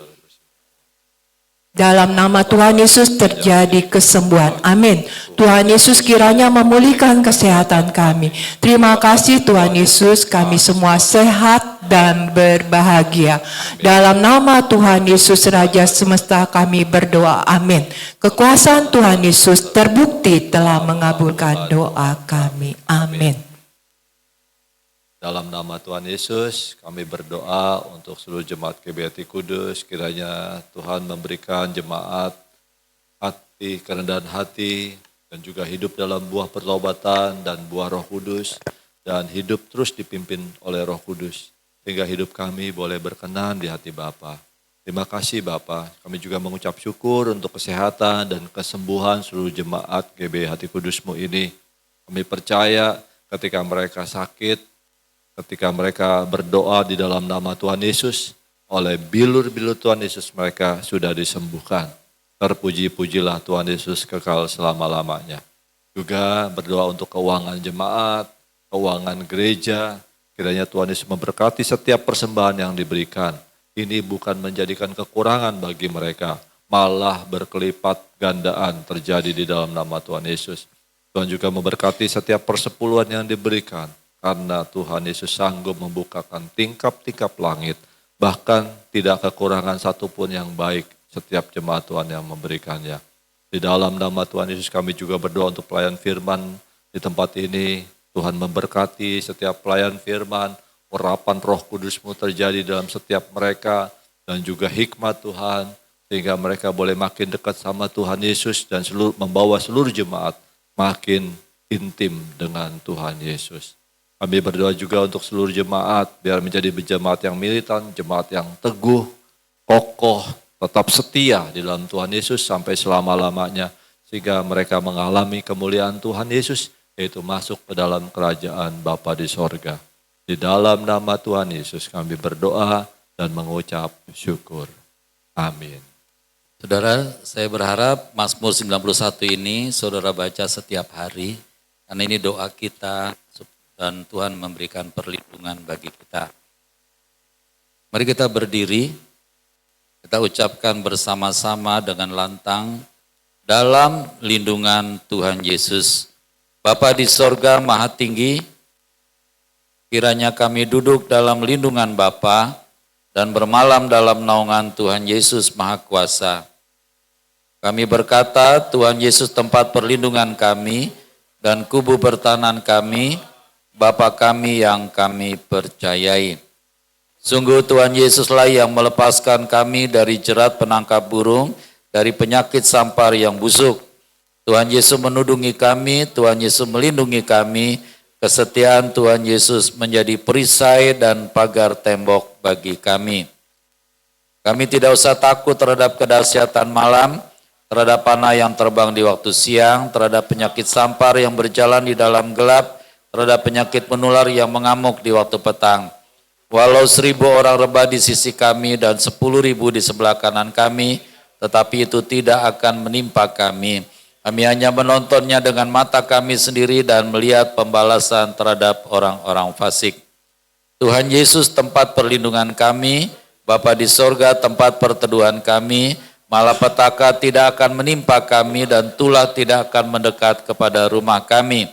Dalam nama Tuhan Yesus terjadi kesembuhan. Amin. Tuhan Yesus kiranya memulihkan kesehatan kami. Terima kasih Tuhan Yesus, kami semua sehat dan berbahagia. Dalam nama Tuhan Yesus Raja Semesta kami berdoa. Amin. Kekuasaan Tuhan Yesus terbukti telah mengabulkan doa kami. Amin. Dalam nama Tuhan Yesus, kami berdoa untuk seluruh jemaat GBI Kudus, kiranya Tuhan memberikan jemaat hati, kerendahan hati, dan juga hidup dalam buah pertobatan dan buah Roh Kudus, dan hidup terus dipimpin oleh Roh Kudus, sehingga hidup kami boleh berkenan di hati Bapa. Terima kasih Bapa, kami juga mengucap syukur untuk kesehatan dan kesembuhan seluruh jemaat GBI Hati Kudus-Mu ini. Kami percaya ketika mereka sakit, ketika mereka berdoa di dalam nama Tuhan Yesus, oleh bilur-bilur Tuhan Yesus mereka sudah disembuhkan. Terpuji-pujilah Tuhan Yesus kekal selama-lamanya. Juga berdoa untuk keuangan jemaat, keuangan gereja, kiranya Tuhan Yesus memberkati setiap persembahan yang diberikan. Ini bukan menjadikan kekurangan bagi mereka, malah berkelipat gandaan terjadi di dalam nama Tuhan Yesus. Tuhan juga memberkati setiap persepuluhan yang diberikan, karena Tuhan Yesus sanggup membukakan tingkap-tingkap langit, bahkan tidak kekurangan satupun yang baik setiap jemaat Tuhan yang memberikannya. Di dalam nama Tuhan Yesus kami juga berdoa untuk pelayan firman di tempat ini. Tuhan memberkati setiap pelayan firman, urapan Roh Kudus-Mu terjadi dalam setiap mereka, dan juga hikmat Tuhan, sehingga mereka boleh makin dekat sama Tuhan Yesus dan membawa seluruh jemaat makin intim dengan Tuhan Yesus. Kami berdoa juga untuk seluruh jemaat, biar menjadi jemaat yang militan, jemaat yang teguh, kokoh, tetap setia di dalam Tuhan Yesus sampai selama-lamanya, sehingga mereka mengalami kemuliaan Tuhan Yesus, yaitu masuk ke dalam kerajaan Bapa di sorga. Di dalam nama Tuhan Yesus kami berdoa dan mengucap syukur. Amin. Saudara, saya berharap Mazmur 91 ini saudara baca setiap hari, karena ini doa kita dan Tuhan memberikan perlindungan bagi kita. Mari kita berdiri, kita ucapkan bersama-sama dengan lantang, dalam lindungan Tuhan Yesus. Bapa di sorga maha tinggi, kiranya kami duduk dalam lindungan Bapa dan bermalam dalam naungan Tuhan Yesus Maha Kuasa. Kami berkata, Tuhan Yesus tempat perlindungan kami dan kubu bertahan kami, Bapa kami yang kami percayai. Sungguh Tuhan Yesuslah yang melepaskan kami dari jerat penangkap burung, dari penyakit sampar yang busuk. Tuhan Yesus menudungi kami, Tuhan Yesus melindungi kami. Kesetiaan Tuhan Yesus menjadi perisai dan pagar tembok bagi kami. Kami tidak usah takut terhadap kedahsyatan malam, terhadap panah yang terbang di waktu siang, terhadap penyakit sampar yang berjalan di dalam gelap, terhadap penyakit menular yang mengamuk di waktu petang. Walau 1.000 orang rebah di sisi kami dan 10.000 di sebelah kanan kami, tetapi itu tidak akan menimpa kami. Kami hanya menontonnya dengan mata kami sendiri dan melihat pembalasan terhadap orang-orang fasik. Tuhan Yesus tempat perlindungan kami, Bapa di sorga tempat perteduhan kami, malapetaka tidak akan menimpa kami dan tulah tidak akan mendekat kepada rumah kami.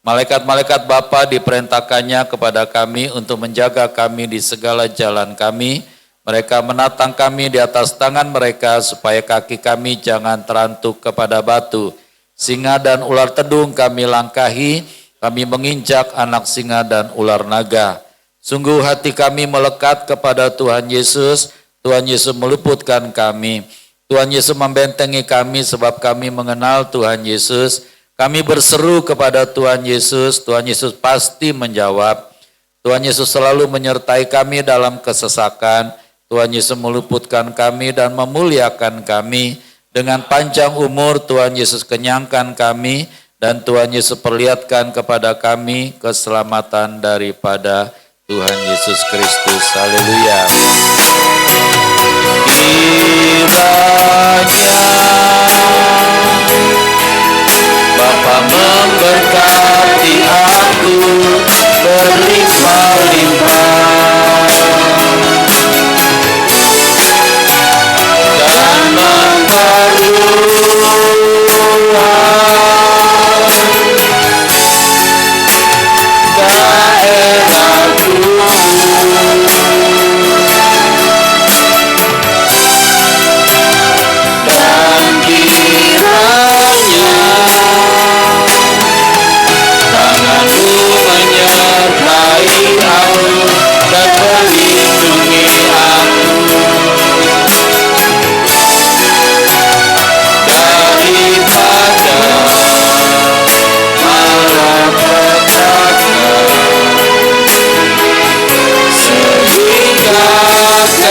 Malaikat-malaikat Bapa diperintahkannya kepada kami untuk menjaga kami di segala jalan kami. Mereka menatang kami di atas tangan mereka supaya kaki kami jangan terantuk kepada batu. Singa dan ular tedung kami langkahi, kami menginjak anak singa dan ular naga. Sungguh hati kami melekat kepada Tuhan Yesus, Tuhan Yesus meluputkan kami. Tuhan Yesus membentengi kami sebab kami mengenal Tuhan Yesus. Kami berseru kepada Tuhan Yesus pasti menjawab. Tuhan Yesus selalu menyertai kami dalam kesesakan. Tuhan Yesus meluputkan kami dan memuliakan kami. Dengan panjang umur Tuhan Yesus kenyangkan kami dan Tuhan Yesus perlihatkan kepada kami keselamatan daripada Tuhan Yesus Kristus. Haleluya. Kiranya Bapa memberkati aku berlimpah-limpah.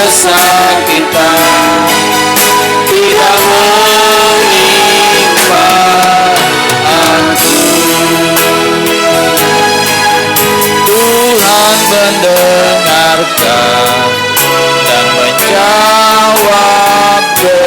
Kesakitan tidak menimpa aku. Tuhan mendengarkan dan menjawab doaku.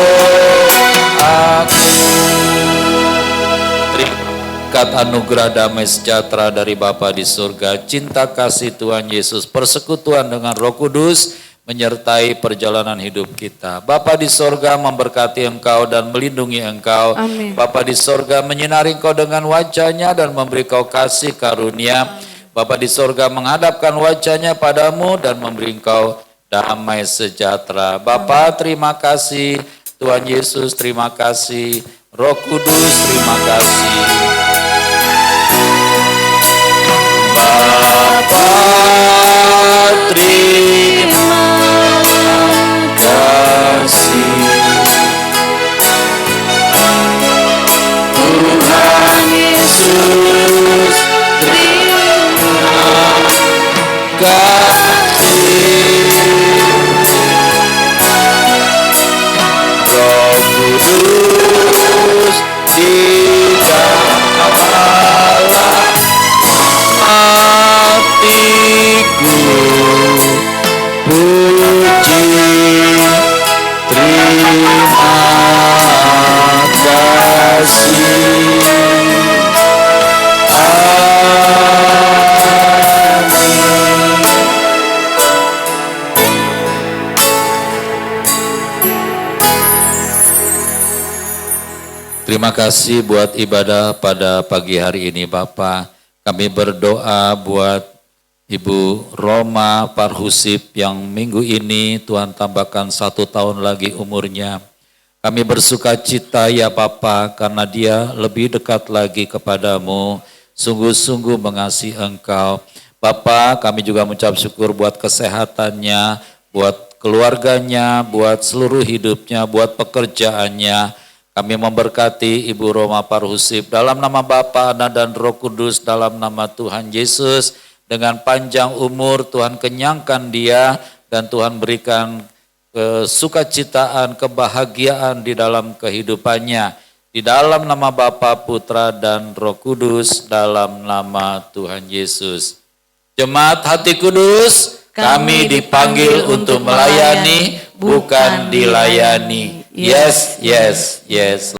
Berkat anugerah damai sejahtera dari Bapa di surga, cinta kasih Tuhan Yesus, persekutuan dengan Roh Kudus menyertai perjalanan hidup kita. Bapa di sorga memberkati engkau dan melindungi engkau. Amin. Bapa di sorga menyinari engkau dengan wajahnya dan memberi kau kasih karunia. Bapa di sorga menghadapkan wajahnya padamu dan memberi engkau damai sejahtera. Bapa terima kasih, Tuhan Yesus terima kasih, Roh Kudus terima kasih. Bapa terima kasih, Tuhan Yesus terima kasih, Roh Kudus di dalam hatiku. Terima kasih buat ibadah pada pagi hari ini Bapak. Kami berdoa buat Ibu Roma Parhusip yang minggu ini Tuhan tambahkan 1 tahun lagi umurnya. Kami bersuka cita ya Bapa karena dia lebih dekat lagi kepadamu, sungguh-sungguh mengasihi Engkau. Bapa, kami juga mengucap syukur buat kesehatannya, buat keluarganya, buat seluruh hidupnya, buat pekerjaannya. Kami memberkati Ibu Roma Parhusip dalam nama Bapa, Anak dan Roh Kudus, dalam nama Tuhan Yesus. Dengan panjang umur Tuhan kenyangkan dia dan Tuhan berikan kesukacitaan, kebahagiaan di dalam kehidupannya. Di dalam nama Bapa, Putra dan Roh Kudus, dalam nama Tuhan Yesus. Jemaat Hati Kudus, kami dipanggil untuk melayani, bukan dilayani. Yes, yes, yes.